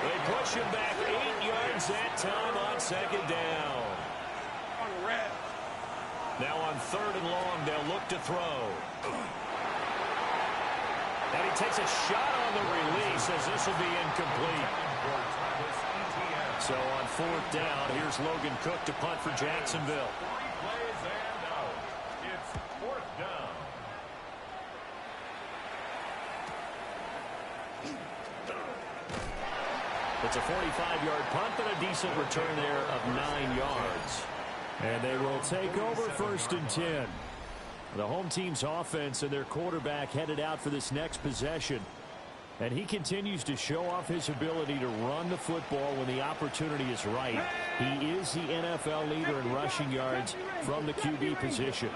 Speaker 6: They push him back 8 yards that time on second down. Now on 3rd and long, they'll look to throw. And he takes a shot on the release as this will be incomplete. So on 4th down, here's Logan Cook to punt for Jacksonville.
Speaker 3: 3 plays and out. It's 4th down.
Speaker 6: It's a 45-yard punt, but a decent return there of 9 yards. And they will take over 1st and 10. The home team's offense and their quarterback headed out for this next possession. And he continues to show off his ability to run the football when the opportunity is right. He is the NFL leader in rushing yards from the QB position.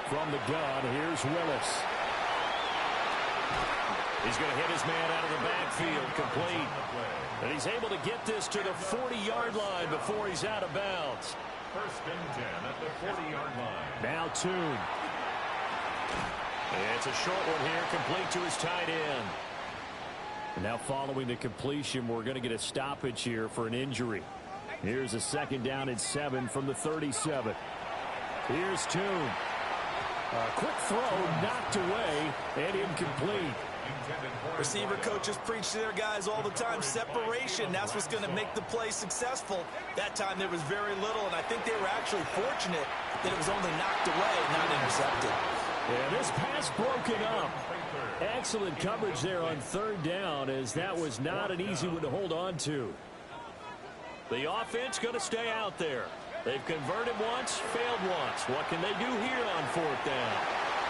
Speaker 6: From the gun, here's Willis. He's going to hit his man out of the backfield, complete. And he's able to get this to the 40-yard line before he's out of bounds.
Speaker 3: 1st and 10 at the 40-yard line.
Speaker 6: Now Tune. It's a short one here, complete to his tight end. And now following the completion, we're going to get a stoppage here for an injury. Here's a 2nd down and 7 from the 37. Here's Tune. A quick throw knocked away and incomplete.
Speaker 7: Receiver coaches preach to their guys all the time. Separation, that's what's going to make the play successful. That time there was very little, and I think they were actually fortunate that it was only knocked away, not intercepted.
Speaker 6: Yeah, this pass broken up. Excellent coverage there on 3rd down, as that was not an easy one to hold on to. The offense going to stay out there. They've converted once, failed once. What can they do here on 4th down?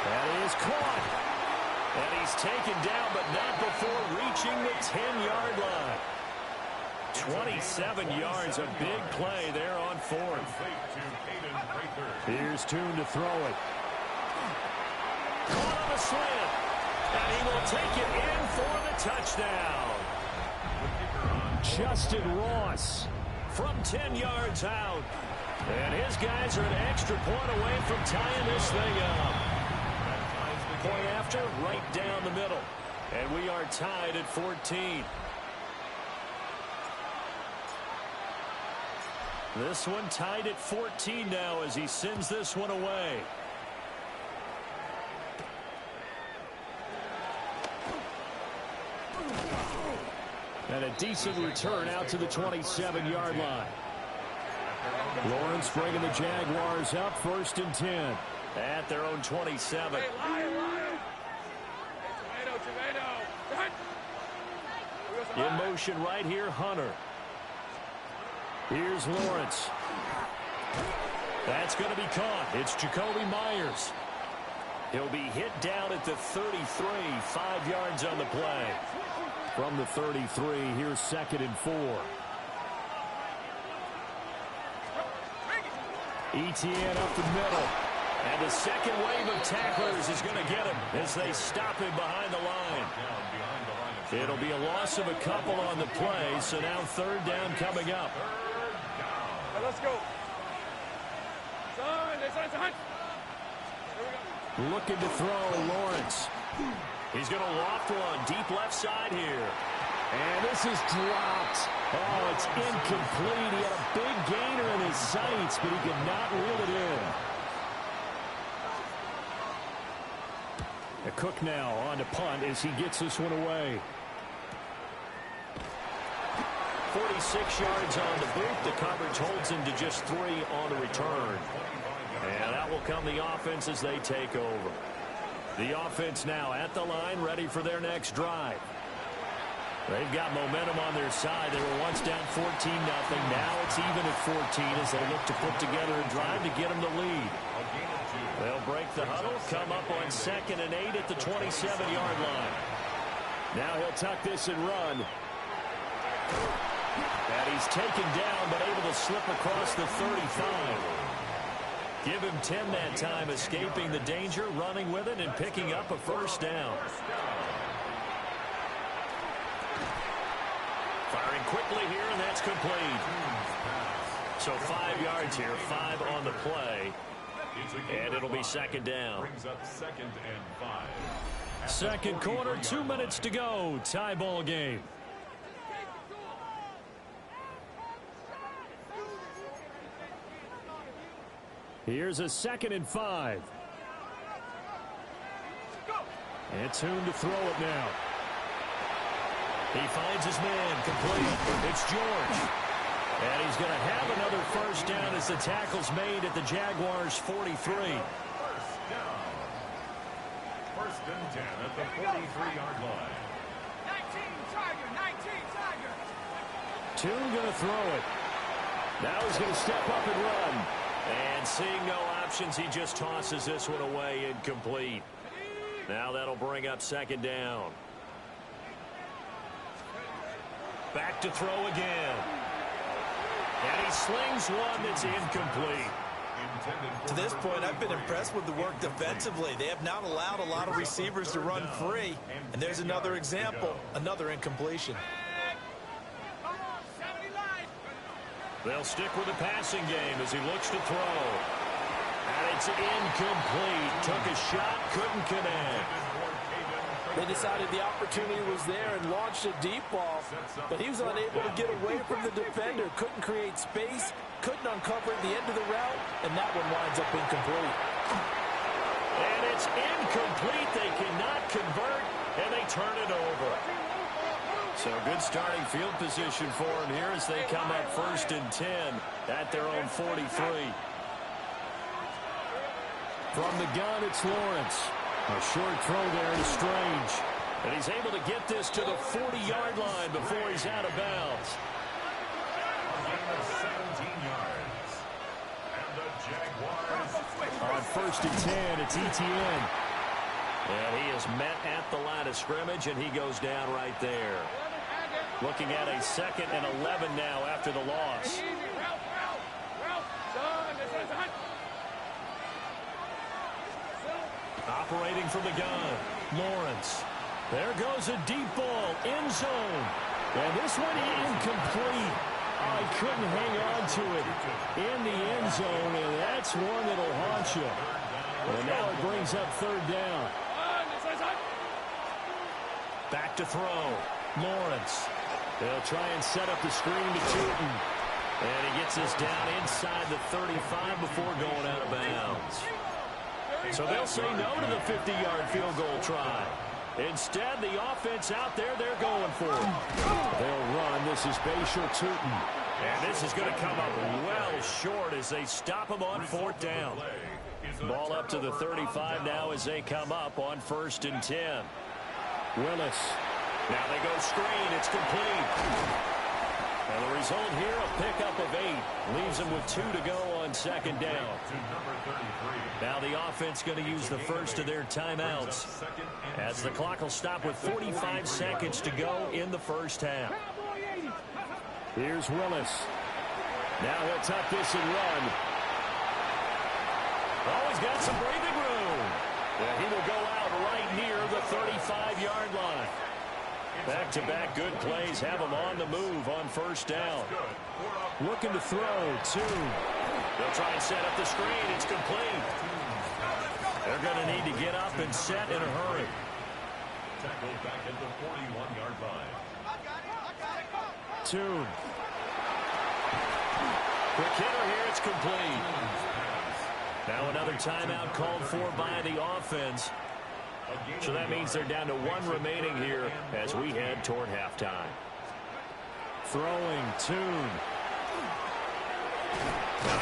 Speaker 6: That is caught. And he's taken down, but not before reaching the 10-yard line. 27 yards, a big play there on 4th. Here's Tune to throw it. Caught on a slant. And he will take it in for the touchdown. Justin Ross from 10 yards out. And his guys are an extra point away from tying this thing up. Point after, right down the middle. And we are tied at 14. This one tied at 14 now as he sends this one away. And a decent return out to the 27-yard line. Lawrence bringing the Jaguars up 1st and 10 at their own 27. In motion right here, Hunter. Here's Lawrence. That's going to be caught. It's Jacoby Myers. He'll be hit down at the 33, 5 yards on the play. From the 33, here's 2nd and 4. Etienne up the middle. And the second wave of tacklers is going to get him as they stop him behind the line. It'll be a loss of a couple on the play, so now 3rd down coming up.
Speaker 4: Let's go.
Speaker 6: Looking to throw, Lawrence. He's going to loft one deep left side here. And this is dropped. Oh, it's incomplete. He had a big gainer in his sights, but he could not reel it in. A Cook now on to punt as he gets this one away. 46 yards on the boot. The coverage holds him to just 3 on the return. And that will come the offense as they take over. The offense now at the line, ready for their next drive. They've got momentum on their side. They were once down 14-0. Now it's even at 14 as they look to put together a drive to get them the lead. They'll break the huddle, come up on 2nd and 8 at the 27-yard line. Now he'll tuck this and run. And he's taken down, but able to slip across the 35. Give him 10 that time, escaping the danger, running with it, and picking up a 1st down. Firing quickly here, and that's complete. So 5 yards here, 5 on the play. And it'll be 2nd down.
Speaker 3: Brings up 2nd and 5.
Speaker 6: Second quarter, 2 minutes to go. Tie ball game. Here's a 2nd and 5. It's Hoon to throw it now. He finds his man, complete. It's George. And he's going to have another first down as the tackle's made at the Jaguars' 43.
Speaker 3: First down. First and 10 at the 43-yard line.
Speaker 4: 19, Tiger, 19, Tiger.
Speaker 6: Toon going to throw it. Now he's going to step up and run. And seeing no options, he just tosses this one away, incomplete. Now that'll bring up 2nd down. Back to throw again. And he slings one that's incomplete.
Speaker 7: To this point, I've been impressed with the work defensively. They have not allowed a lot of receivers to run free. And there's another example, another incompletion.
Speaker 6: They'll stick with the passing game as he looks to throw. And it's incomplete. Took a shot, couldn't connect.
Speaker 7: They decided the opportunity was there and launched a deep ball, but he was unable to get away from the defender. Couldn't create space, couldn't uncover at the end of the route, and that one winds up incomplete.
Speaker 6: And it's incomplete. They cannot convert, and they turn it over. So good starting field position for him here as they come up 1st and 10 at their own 43. From the gun, it's Lawrence. A short throw there to Strange. And he's able to get this to the 40-yard line before he's out of bounds.
Speaker 3: A gain of 17 yards. And the Jaguars.
Speaker 6: On 1st and 10, it's Etienne. And he is met at the line of scrimmage, and he goes down right there. Looking at a 2nd and 11 now after the loss. Operating from the gun, Lawrence. There goes a deep ball, end zone. And this one incomplete. Oh, he couldn't hang on to it in the end zone, and that's one that'll haunt you. And now it brings up 3rd down. Back to throw, Lawrence. They'll try and set up the screen to Tootin. And he gets this down inside the 35 before going out of bounds. So they'll say no to the 50-yard field goal try. Instead, the offense out there, they're going for it. They'll run. This is Bashal Tootin. And this is going to come up well short as they stop him on 4th down. Ball up to the 35 now as they come up on 1st and 10. Willis. Now they go screen. It's complete. And the result here, a pickup of 8. Leaves them with 2 to go on 2nd down. Now the offense going to use the first of their timeouts as the clock will stop with 45 seconds to go in the 1st half. Here's Willis. Now he'll tuck this and run. Oh, he's got some breathing room. And he will go out right near the 35-yard line. Back-to-back good plays have him on the move on 1st down. Looking to throw, Toon. They'll try and set up the screen. It's complete. They're going to need to get up and set in a hurry.
Speaker 3: Tackled back at the 41-yard line.
Speaker 6: Toon. Quick hitter here. It's complete. Now another timeout called for by the offense. So that means they're down to 1 remaining here as we head toward halftime. Throwing, Toon.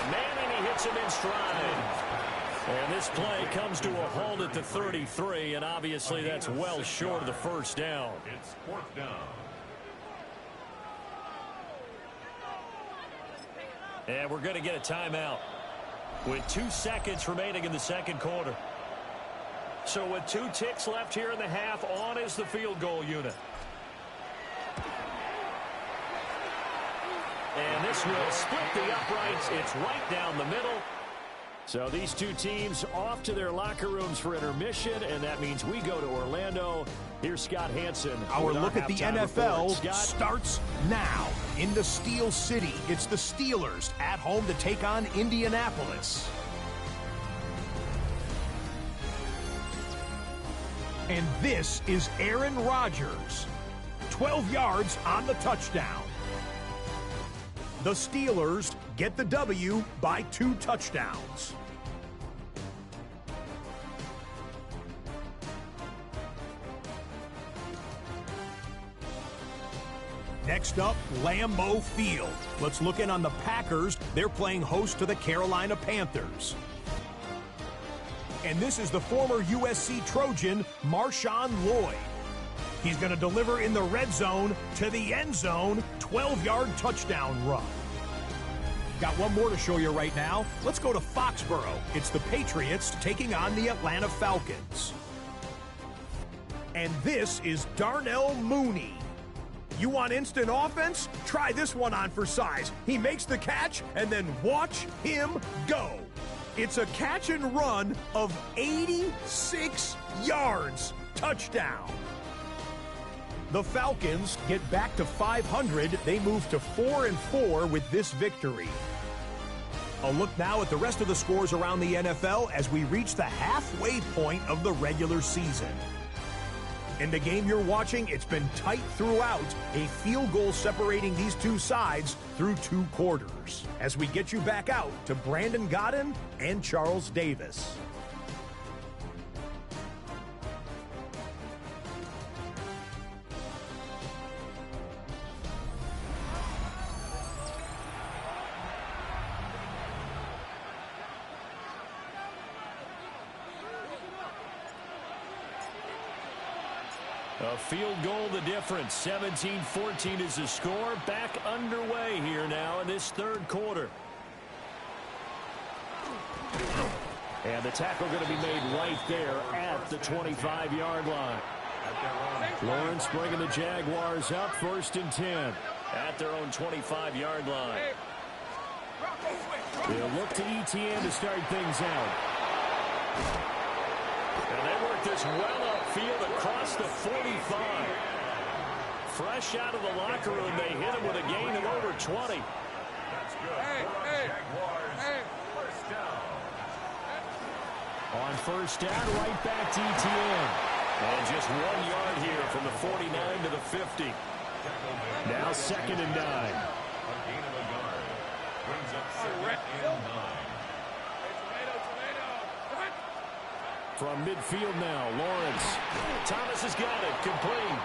Speaker 6: Man, and he hits him in stride. And this play comes to a halt at the 33, and obviously that's well short of the 1st down.
Speaker 3: It's 4th down.
Speaker 6: And we're going to get a timeout with 2 seconds remaining in the 2nd quarter. So with 2 ticks left here in the half, on is the field goal unit. And this will split the uprights. It's right down the middle. So these 2 teams off to their locker rooms for intermission, and that means we go to Orlando. Here's Scott Hansen.
Speaker 5: Our look at the NFL
Speaker 6: Scott
Speaker 5: starts now. In the Steel City, it's the Steelers at home to take on Indianapolis. And this is Aaron Rodgers. 12 yards on the touchdown. The Steelers get the W by 2 touchdowns. Next up, Lambeau Field. Let's look in on the Packers. They're playing host to the Carolina Panthers. And this is the former USC Trojan, Marshawn Lloyd. He's going to deliver in the red zone to the end zone, 12-yard touchdown run. Got one more to show you right now. Let's go to Foxborough. It's the Patriots taking on the Atlanta Falcons. And this is Darnell Mooney. You want instant offense? Try this one on for size. He makes the catch, and then watch him go. It's a catch and run of 86 yards. Touchdown. The Falcons get back to 500. They move to 4-4 with this victory. A look now at the rest of the scores around the NFL as we reach the halfway point of the regular season. In the game you're watching, it's been tight throughout, a field goal separating these two sides through 2 quarters. As we get you back out to Brandon Godden and Charles Davis.
Speaker 6: A field goal the difference. 17-14 is the score. Back underway here now in this 3rd quarter. And the tackle going to be made right there at the 25-yard line. Lawrence bringing the Jaguars up, 1st and 10 at their own 25-yard line. They'll look to ETN to start things out. And they work this well upfield across the 45. Fresh out of the locker room, they hit him with a gain of over 20.
Speaker 3: That's good. First down.
Speaker 6: On 1st down, right back to ETN. And just 1 yard here from the 49 to the 50. Now 2nd and 9.
Speaker 3: A gain of a yard. Brings up 2nd and 9.
Speaker 6: From midfield now, Lawrence. Thomas has got it, complete.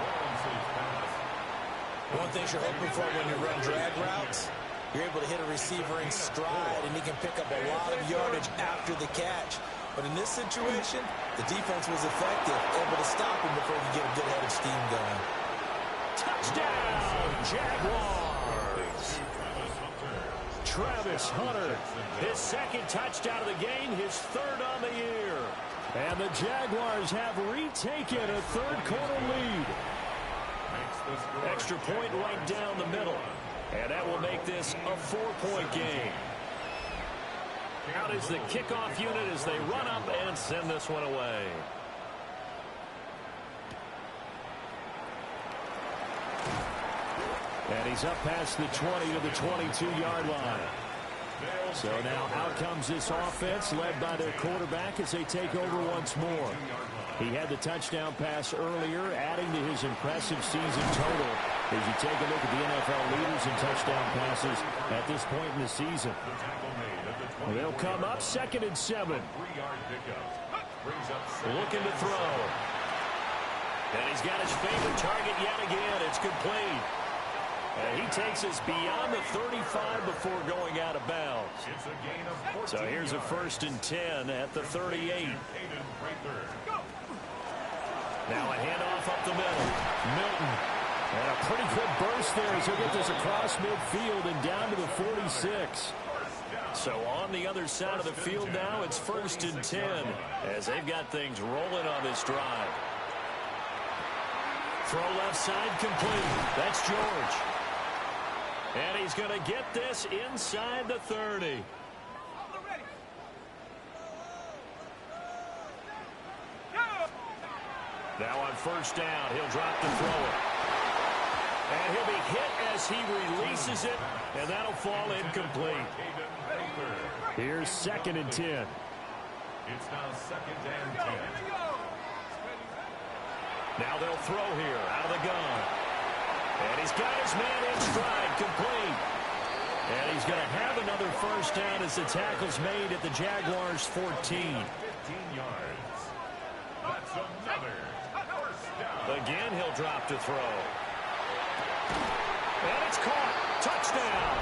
Speaker 7: One thing you're hoping for when you run drag routes, you're able to hit a receiver in stride, and he can pick up a lot of yardage after the catch. But in this situation, the defense was effective, able to stop him before he could get a good head of steam going.
Speaker 6: Touchdown, Jaguars! Travis Hunter, his 2nd touchdown of the game, his 3rd on the year. And the Jaguars have retaken a 3rd quarter lead. Extra point right down the middle. And that will make this a 4-point game. Out is the kickoff unit as they run up and send this one away. And he's up past the 20 to the 22-yard line. So now out comes this offense led by their quarterback as they take over once more. He had the touchdown pass earlier, adding to his impressive season total as you take a look at the NFL leaders in touchdown passes at this point in the season. They'll come up 2nd and 7. Looking to throw. And he's got his favorite target yet again. It's complete. And he takes us beyond the 35 before going out of bounds. So here's a 1st and 10 at the 38. Now a handoff up the middle. Milton. And a pretty good burst there as he'll get this across midfield and down to the 46. So on the other side of the field now, it's 1st and 10 as they've got things rolling on this drive. Throw left side complete. That's George. And he's going to get this inside the 30. Now on 1st down, he'll drop the thrower. And he'll be hit as he releases it, and that'll fall incomplete. Here's 2nd and 10.
Speaker 3: It's now 2nd and 10.
Speaker 6: Now they'll throw here out of the gun. And he's got his man in stride, complete. And he's going to have another first down as the tackle's made at the Jaguars' 14.
Speaker 3: 15 yards. That's another first down.
Speaker 6: Again, he'll drop to throw. And it's caught. Touchdown.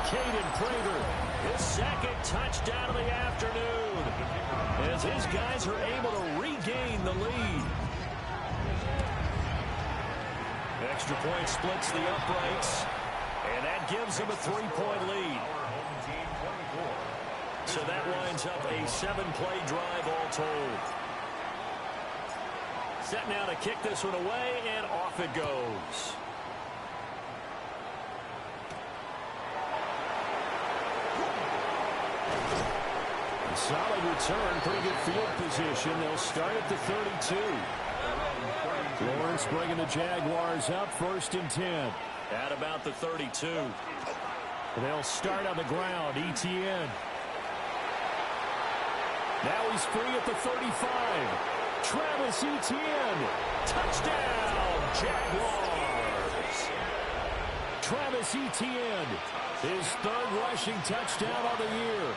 Speaker 6: Caden Prater, his second touchdown of the afternoon, as his guys are able to regain the lead. Extra point splits the uprights, and that gives them a 3-point lead. So that winds up a 7-play drive all told. Set now to kick this one away, and off it goes. Solid return, pretty good field position. They'll start at the 32. Lawrence bringing the Jaguars up, 1st and 10. At about the 32. They'll start on the ground, Etienne. Now he's free at the 35. Travis Etienne. Touchdown, Jaguars. Travis Etienne, his 3rd rushing touchdown of the year.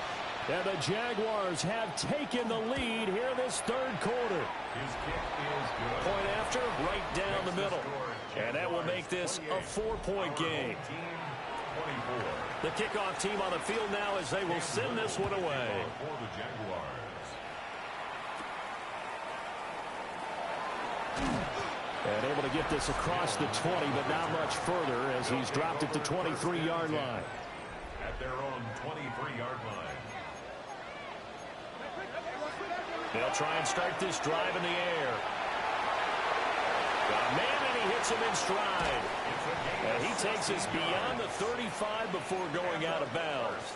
Speaker 6: And the Jaguars have taken the lead here this 3rd quarter.
Speaker 3: His kick is good.
Speaker 6: Point after, right down the middle. And that will make this a 4-point game. The kickoff team on the field now as they will send this one away.
Speaker 3: For the Jaguars.
Speaker 6: And able to get this across the 20, but not much further as he's dropped at the 23-yard line.
Speaker 3: At their own 23-yard line.
Speaker 6: They'll try and start this drive in the air. Got a man, and he hits him in stride. And he takes us beyond the 35 before going out of bounds.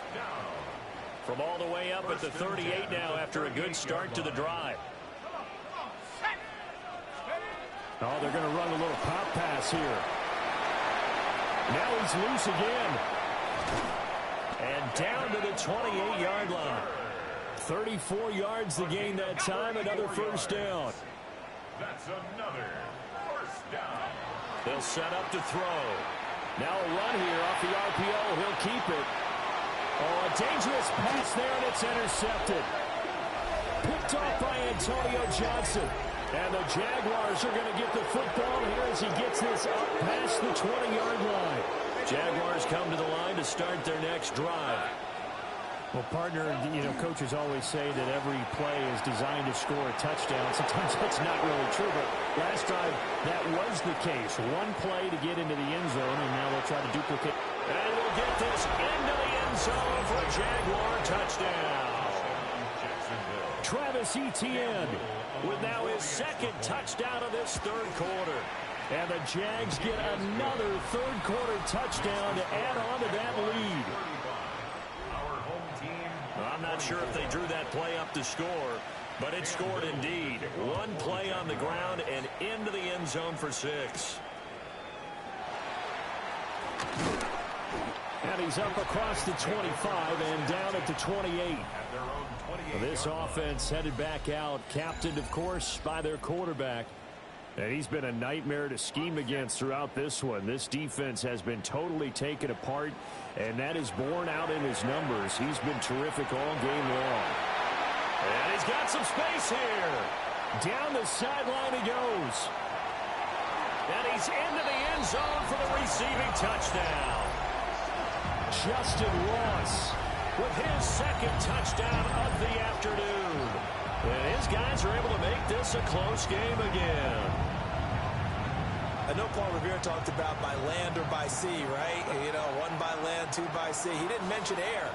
Speaker 6: From all the way up at the 38 now after a good start to the drive. Oh, they're going to run a little pop pass here. Now he's loose again. And down to the 28-yard line. 34 yards to gain that time, another first down.
Speaker 3: That's another first down.
Speaker 6: They'll set up to throw. Now a run here off the RPO. He'll keep it. Oh, a dangerous pass there, and it's intercepted. Picked off by Antonio Johnson. And the Jaguars are going to get the football here as he gets this up past the 20-yard line. Jaguars come to the line to start their next drive.
Speaker 5: Well, partner, coaches always say that every play is designed to score a touchdown. Sometimes that's not really true, but last drive, that was the case. One play to get into the end zone, and now they'll try to duplicate.
Speaker 6: And we'll get this into the end zone for a Jaguar touchdown. Travis Etienne with now his 2nd touchdown of this 3rd quarter. And the Jags get another 3rd quarter touchdown to add on to that lead. I'm not sure if they drew that play up to score, but it scored indeed. One play on the ground and into the end zone for 6. And he's up across the 25 and down at the 28. This offense headed back out, captained, of course, by their quarterback. And he's been a nightmare to scheme against throughout this one. This defense has been totally taken apart, and that is borne out in his numbers. He's been terrific all game long. And he's got some space here. Down the sideline he goes. And he's into the end zone for the receiving touchdown. Justin Ross with his 2nd touchdown of the afternoon. And his guys are able to make this a close game again.
Speaker 7: I know Paul Revere talked about by land or by sea, right? One by land, 2 by sea. He didn't mention air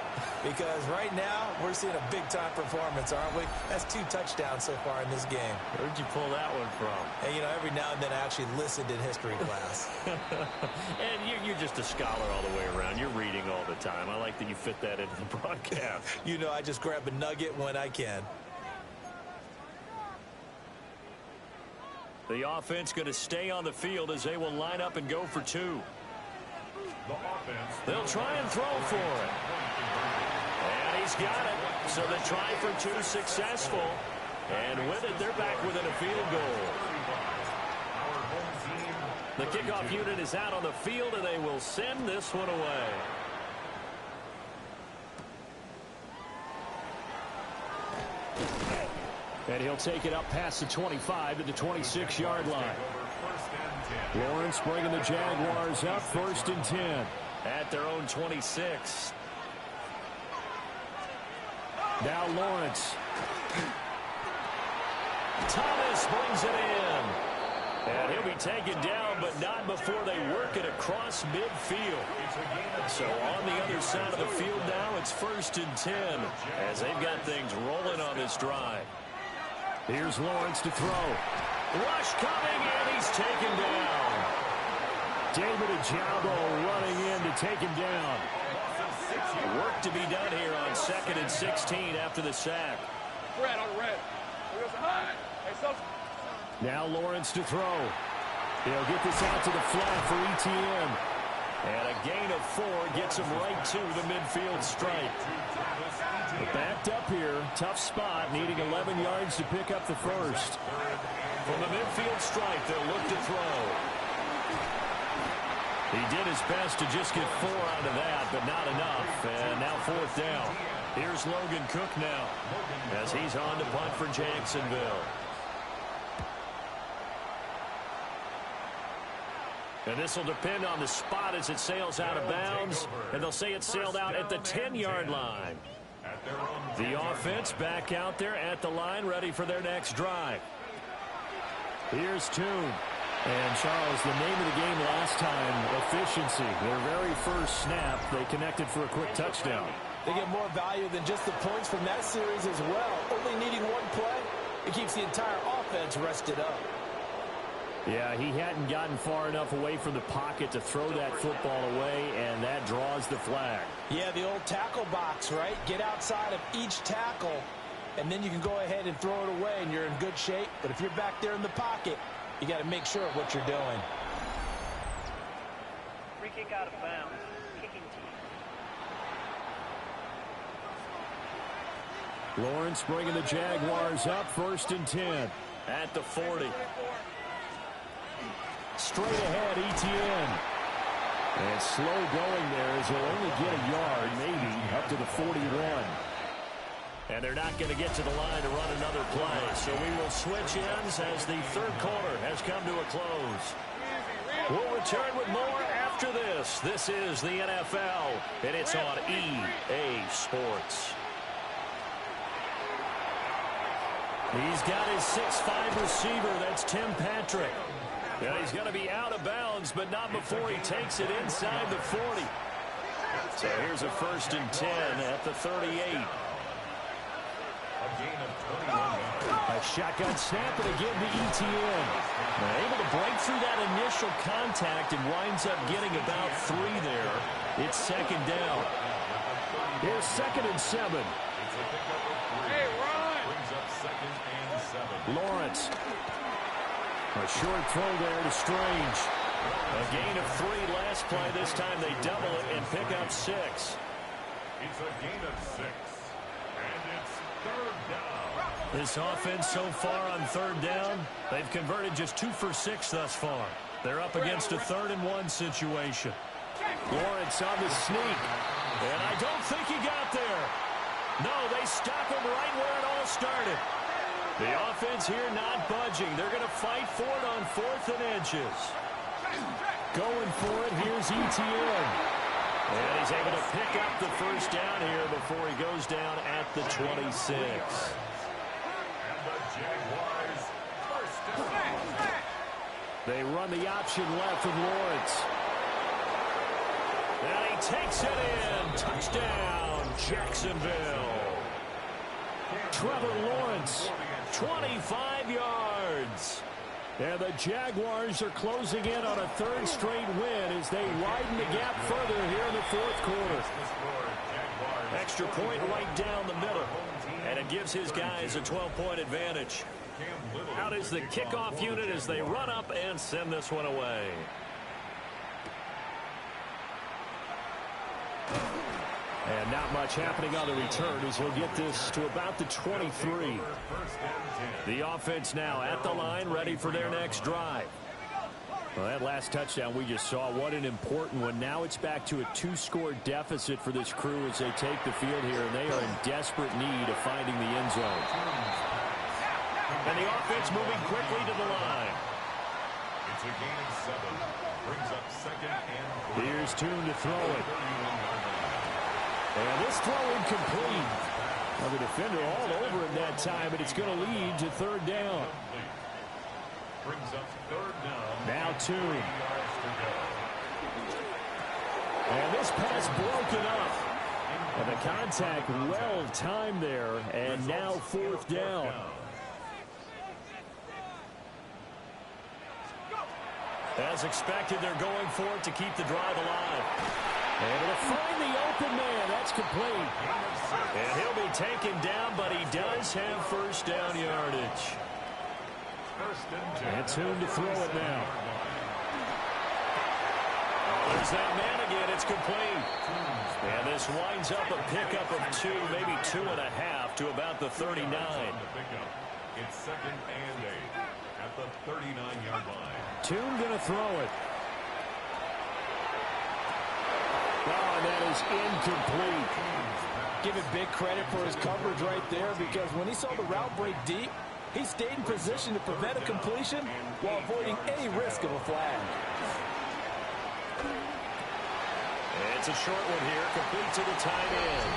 Speaker 7: because right now we're seeing a big-time performance, aren't we? That's 2 touchdowns so far in this game.
Speaker 6: Where'd you pull that one from?
Speaker 7: And, every now and then I actually listened in history class.
Speaker 6: And you're just a scholar all the way around. You're reading all the time. I like that you fit that into the broadcast.
Speaker 7: I just grab a nugget when I can.
Speaker 6: The offense going to stay on the field as they will line up and go for 2. They'll try and throw for it. And he's got it. So they try for 2 successful. And with it, they're back within a field goal. The kickoff unit is out on the field, and they will send this one away. And he'll take it up past the 25 to the 26-yard line. Lawrence bringing the Jaguars up 1st and 10. At their own 26. Now Lawrence. Thomas brings it in. And he'll be taken down, but not before they work it across midfield. So on the other side of the field now, it's 1st and 10 as they've got things rolling on this drive. Here's Lawrence to throw. Rush coming, and he's taken down. David Ojabo running in to take him down. Work to be done here on 2nd and 16 after the sack.
Speaker 4: Red on red.
Speaker 6: Now Lawrence to throw. He'll get this out to the flat for ETN. And a gain of 4 gets him right to the midfield stripe. But backed up here, tough spot, needing 11 yards to pick up the first. From the midfield stripe, they'll look to throw. He did his best to just get 4 out of that, but not enough. And now 4th down. Here's Logan Cook now as he's on to punt for Jacksonville. And this will depend on the spot as it sails out of bounds. And they'll say it sailed out at the 10-yard line. The offense back out there at the line, ready for their next drive. Here's Toon. And, Charles, the name of the game last time, efficiency. Their very first snap, they connected for a quick touchdown.
Speaker 7: They get more value than just the points from that series as well. Only needing one play, it keeps the entire offense rested up.
Speaker 6: Yeah, he hadn't gotten far enough away from the pocket to throw that football away, and that draws the flag.
Speaker 7: Yeah, the old tackle box, right? Get outside of each tackle, and then you can go ahead and throw it away, and you're in good shape. But if you're back there in the pocket, you got to make sure of what you're doing.
Speaker 8: Free kick out of bounds. Kicking team.
Speaker 6: Lawrence bringing the Jaguars up 1st and 10 at the 40. Straight ahead, ETN. And slow going there as he'll only get a yard, maybe, up to the 41. And they're not going to get to the line to run another play. So we will switch ends as the 3rd quarter has come to a close. We'll return with more after this. This is the NFL, and it's on EA Sports. He's got his 6'5" receiver. That's Tim Patrick. Yeah, he's going to be out of bounds, but not before he takes it inside the 40. So here's a 1st and 10 at the 38. A shotgun snap, and again to ETN. They're able to break through that initial contact and winds up getting about 3 there. It's 2nd down. Here's 2nd and 7.
Speaker 4: Hey, run!
Speaker 6: Lawrence. A short throw there to Strange. A gain of 3 last play. This time they double it and pick up 6.
Speaker 3: It's a gain of 6. And it's 3rd down.
Speaker 6: This offense so far on 3rd down, they've converted just 2 for 6 thus far. They're up against a 3rd and 1 situation. Lawrence on the sneak. And I don't think he got there. No, they stop him right where it all started. The offense here not budging. They're going to fight for it on 4th and inches. Going for it, here's ETN. And he's able to pick up the 1st down here before he goes down at the 26.
Speaker 3: And the Jaguars 1st down.
Speaker 6: They run the option left with Lawrence. And he takes it in. Touchdown, Jacksonville. Trevor Lawrence, 25 yards. And the Jaguars are closing in on a 3rd straight win as they widen the gap further here in the 4th quarter. Extra point right down the middle. And it gives his guys a 12-point advantage. Out is the kickoff unit as they run up and send this one away. And not much happening on the return as he'll get this to about the 23. The offense now at the line, ready for their next drive. Well, that last touchdown we just saw, what an important one. Now it's back to a 2-score deficit for this crew as they take the field here, and they are in desperate need of finding the end zone. And the offense moving quickly to the line.
Speaker 3: It's a gain of 7. Brings up 2nd and 4.
Speaker 6: Here's Tune to throw it. And this throw incomplete. Well, the defender all over him that time, but it's going to lead to 3rd down.
Speaker 3: Brings up 3rd down.
Speaker 6: Now Tune. And this pass broken up. And the contact well timed there, and now 4th down. As expected, they're going for it to keep the drive alive. Able to find the open man. That's complete. And he'll be taken down, but he does have 1st down yardage. And Tune to throw it now. There's that man again. It's complete. And this winds up a pickup of 2, maybe 2.5 to about the 39.
Speaker 3: It's 2nd and 8 at the 39-yard line.
Speaker 6: Tune going to throw it. Oh, and that is incomplete.
Speaker 7: Give it big credit for his coverage right there, because when he saw the route break deep, he stayed in position to prevent a completion while avoiding any risk of a flag.
Speaker 6: It's a short one here, complete to the tight end.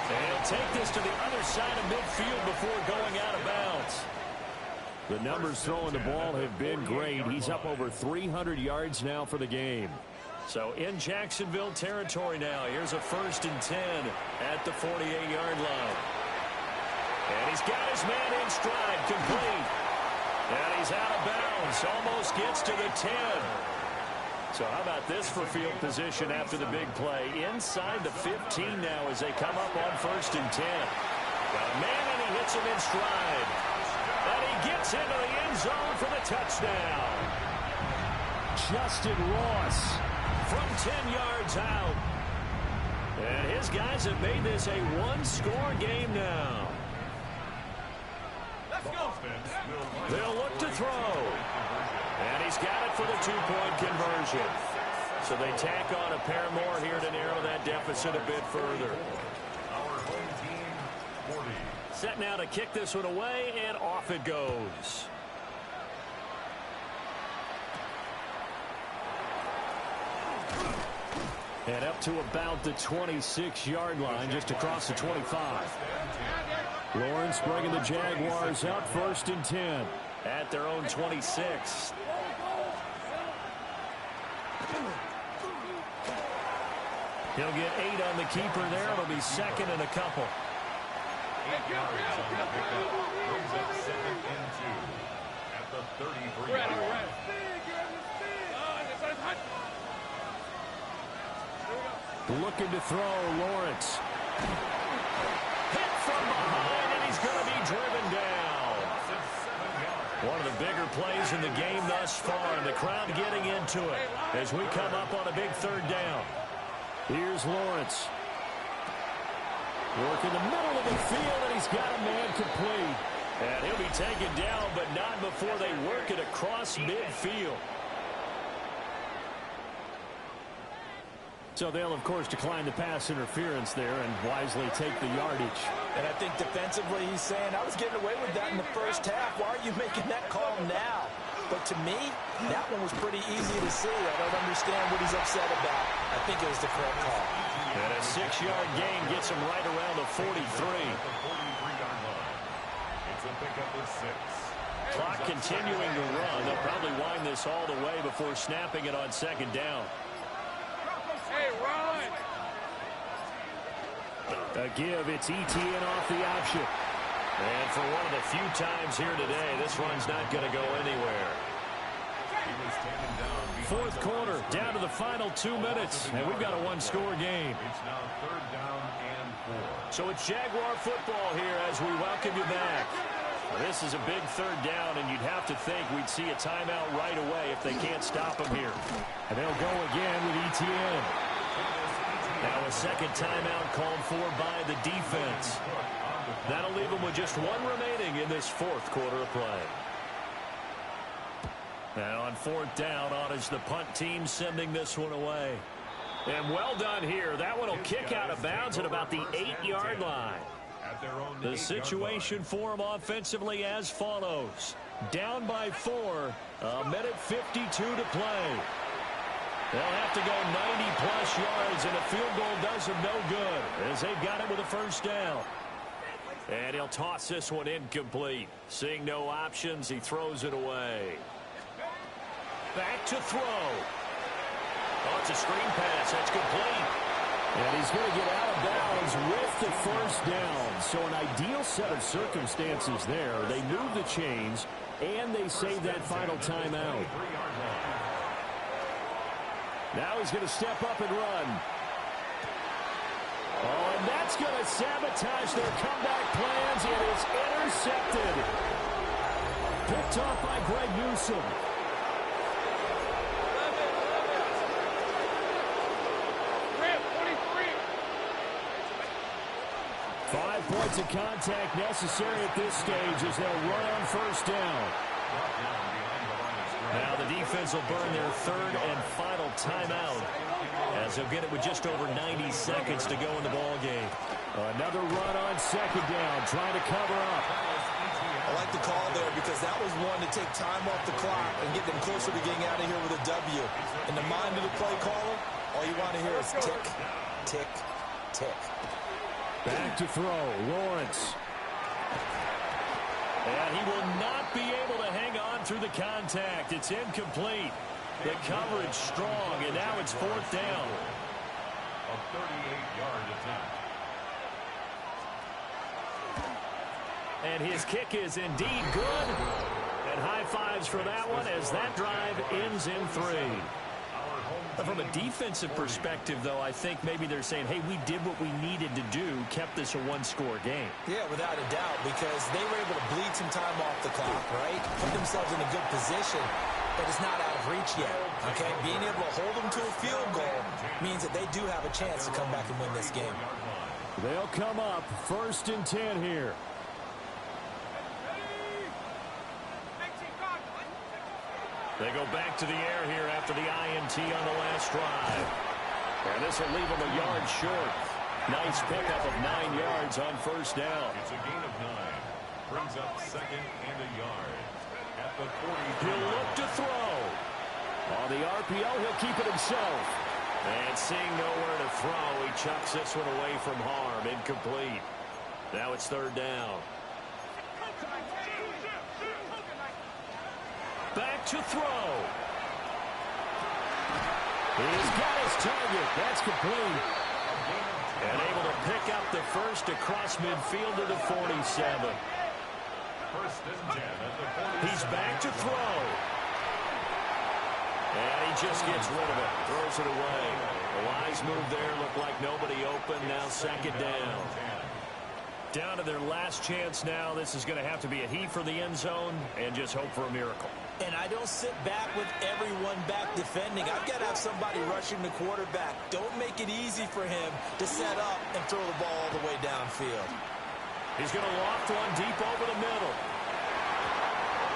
Speaker 6: And he'll take this to the other side of midfield before going out of bounds. The numbers throwing the ball have been great. He's up over 300 yards now for the game. So in Jacksonville territory now. Here's a 1st and 10 at the 48-yard line. And he's got his man in stride, complete. And he's out of bounds, almost gets to the 10. So how about this for field position after the big play? Inside the 15 now as they come up on 1st and 10. Got a man, and he hits him in stride. And he gets into the end zone for the touchdown. Justin Ross from 10 yards out. And his guys have made this a 1-score game now.
Speaker 3: Let's go.
Speaker 6: They'll look to throw. And he's got it for the 2-point conversion. So they tack on a pair more here to narrow that deficit a bit further.
Speaker 3: Our home team, 40.
Speaker 6: Set now to kick this one away, and off it goes. And up to about the 26-yard line, just across the 25. Lawrence bringing the Jaguars up, 1st and 10 at their own 26. He'll get 8 on the keeper there. It'll be 2nd and a couple.
Speaker 3: 8 yards on the pickup. Brings up 2nd and 2 at the 33-yard line.
Speaker 6: Looking to throw, Lawrence. Hit from behind, and he's going to be driven down. One of the bigger plays in the game thus far, and the crowd getting into it as we come up on a big 3rd down. Here's Lawrence. Work in the middle of the field, and he's got a man complete. And he'll be taken down, but not before they work it across midfield. So they'll, of course, decline the pass interference there and wisely take the yardage.
Speaker 7: And I think defensively he's saying, I was getting away with that in the first half. Why are you making that call now? But to me, that one was pretty easy to see. I don't understand what he's upset about. I think it was the correct call.
Speaker 6: And a 6-yard gain gets him right around the 43.
Speaker 3: It's a pickup of 6.
Speaker 6: Clock continuing to run. They'll probably wind this all the way before snapping it on 2nd down.
Speaker 4: Hey, Ron!
Speaker 6: A give, it's ETN off the option. And for one of the few times here today, this run's not going to go anywhere. 4th quarter, down to the final 2 minutes, and we've got a 1-score game.
Speaker 3: It's now 3rd down and 4.
Speaker 6: So it's Jaguar football here as we welcome you back. Now, this is a big 3rd down, and you'd have to think we'd see a timeout right away if they can't stop him here. And they'll go again with ETN. Now a 2nd timeout called for by the defense. That'll leave them with just 1 remaining in this 4th quarter of play. And on 4th down, on is the punt team sending this one away. And well done here. That one will kick out of bounds at about the 8-yard line. The situation for them offensively as follows. Down by 4, a minute 52 to play. They'll have to go 90-plus yards, and a field goal does them no good as they've got it with a first down. And he'll toss this one incomplete. Seeing no options, he throws it away. Back to throw. Oh, it's a screen pass. That's complete.
Speaker 9: And he's going to get out of bounds with the first down. So an ideal set of circumstances there. They move the chains, and they save that final timeout. Now he's going to step up and run. Oh, and that's going to sabotage their comeback plans. It is intercepted. Picked off by Greg Newsome. 5 points of contact necessary at this stage as they'll run on first down.
Speaker 6: Now the defense will burn their 3rd and final timeout as they'll get it with just over 90 seconds to go in the ball game.
Speaker 9: Another run on 2nd down, trying to cover up.
Speaker 7: I like the call there because that was one to take time off the clock and get them closer to getting out of here with a W. In the mind of the play caller, all you want to hear is tick, tick, tick.
Speaker 9: Back to throw, Lawrence.
Speaker 6: And he will not be able to hang on through the contact. It's incomplete. The coverage strong, and now it's 4th down.
Speaker 3: A 38-yard attempt.
Speaker 6: And his kick is indeed good. And high fives for that one as that drive ends in 3. From a defensive perspective, though, I think maybe they're saying, hey, we did what we needed to do, kept this a one-score game.
Speaker 7: Yeah, without a doubt, because they were able to bleed some time off the clock, right? Put themselves in a good position, but it's not out of reach yet, okay? Being able to hold them to a field goal means that they do have a chance to come back and win this game.
Speaker 9: They'll come up 1st and 10 here.
Speaker 6: They go back to the air here after the INT on the last drive. And this will leave them a yard short. Nice pickup of 9 yards on first down.
Speaker 3: It's a gain of 9. Brings up 2nd and a yard. At the 40.
Speaker 6: He'll look to throw.
Speaker 9: On the RPO, he'll keep it himself.
Speaker 6: And seeing nowhere to throw, he chucks this one away from harm. Incomplete. Now it's 3rd down. Back to throw.
Speaker 9: He's got his target. That's complete.
Speaker 6: And able to pick up the first across midfield to the 47.
Speaker 3: 1st and 10 at the 47.
Speaker 6: He's back to throw. And he just gets rid of it. Throws it away. The wise move there. Looked like nobody open. Now 2nd down. Down to their last chance now. This is going to have to be a heave for the end zone and just hope for a miracle.
Speaker 7: And I don't sit back with everyone back defending. I've got to have somebody rushing the quarterback. Don't make it easy for him to set up and throw the ball all the way downfield.
Speaker 6: He's going to loft one deep over the middle.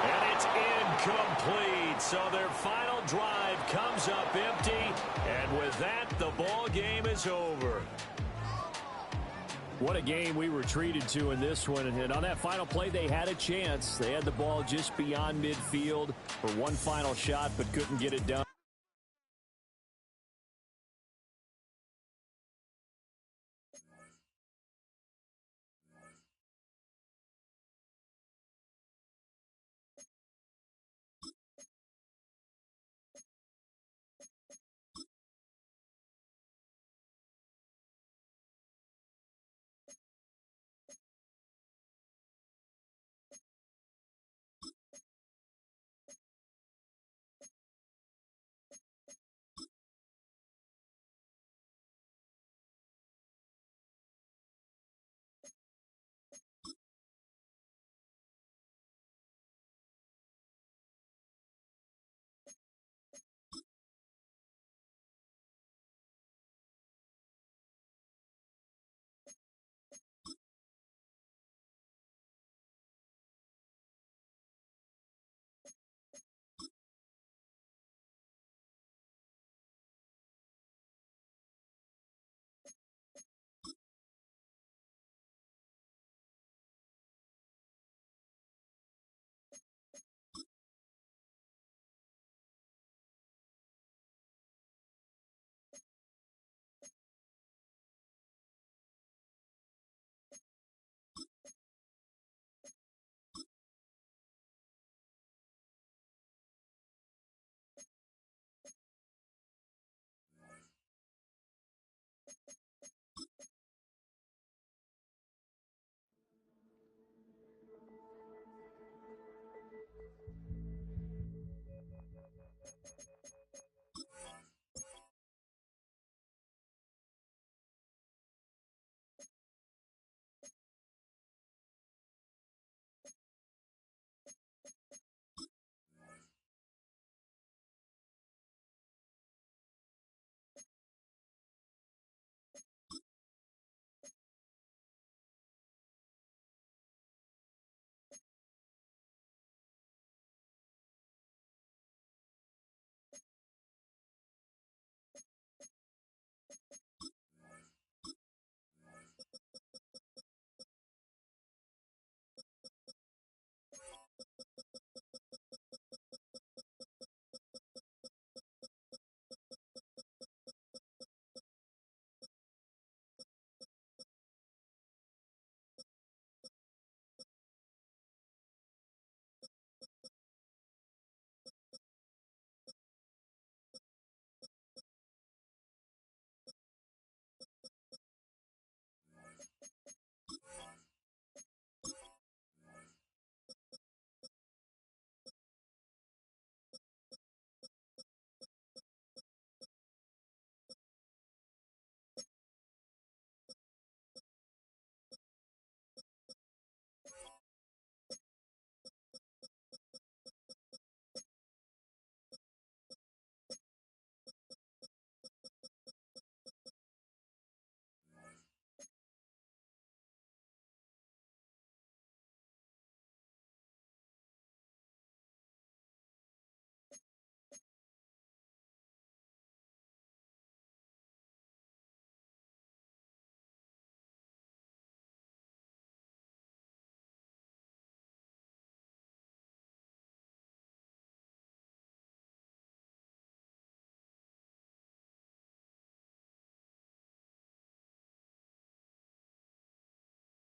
Speaker 6: And it's incomplete. So their final drive comes up empty. And with that, the ball game is over.
Speaker 9: What a game we were treated to in this one. And on that final play, they had a chance. They had the ball just beyond midfield for one final shot, but couldn't get it done.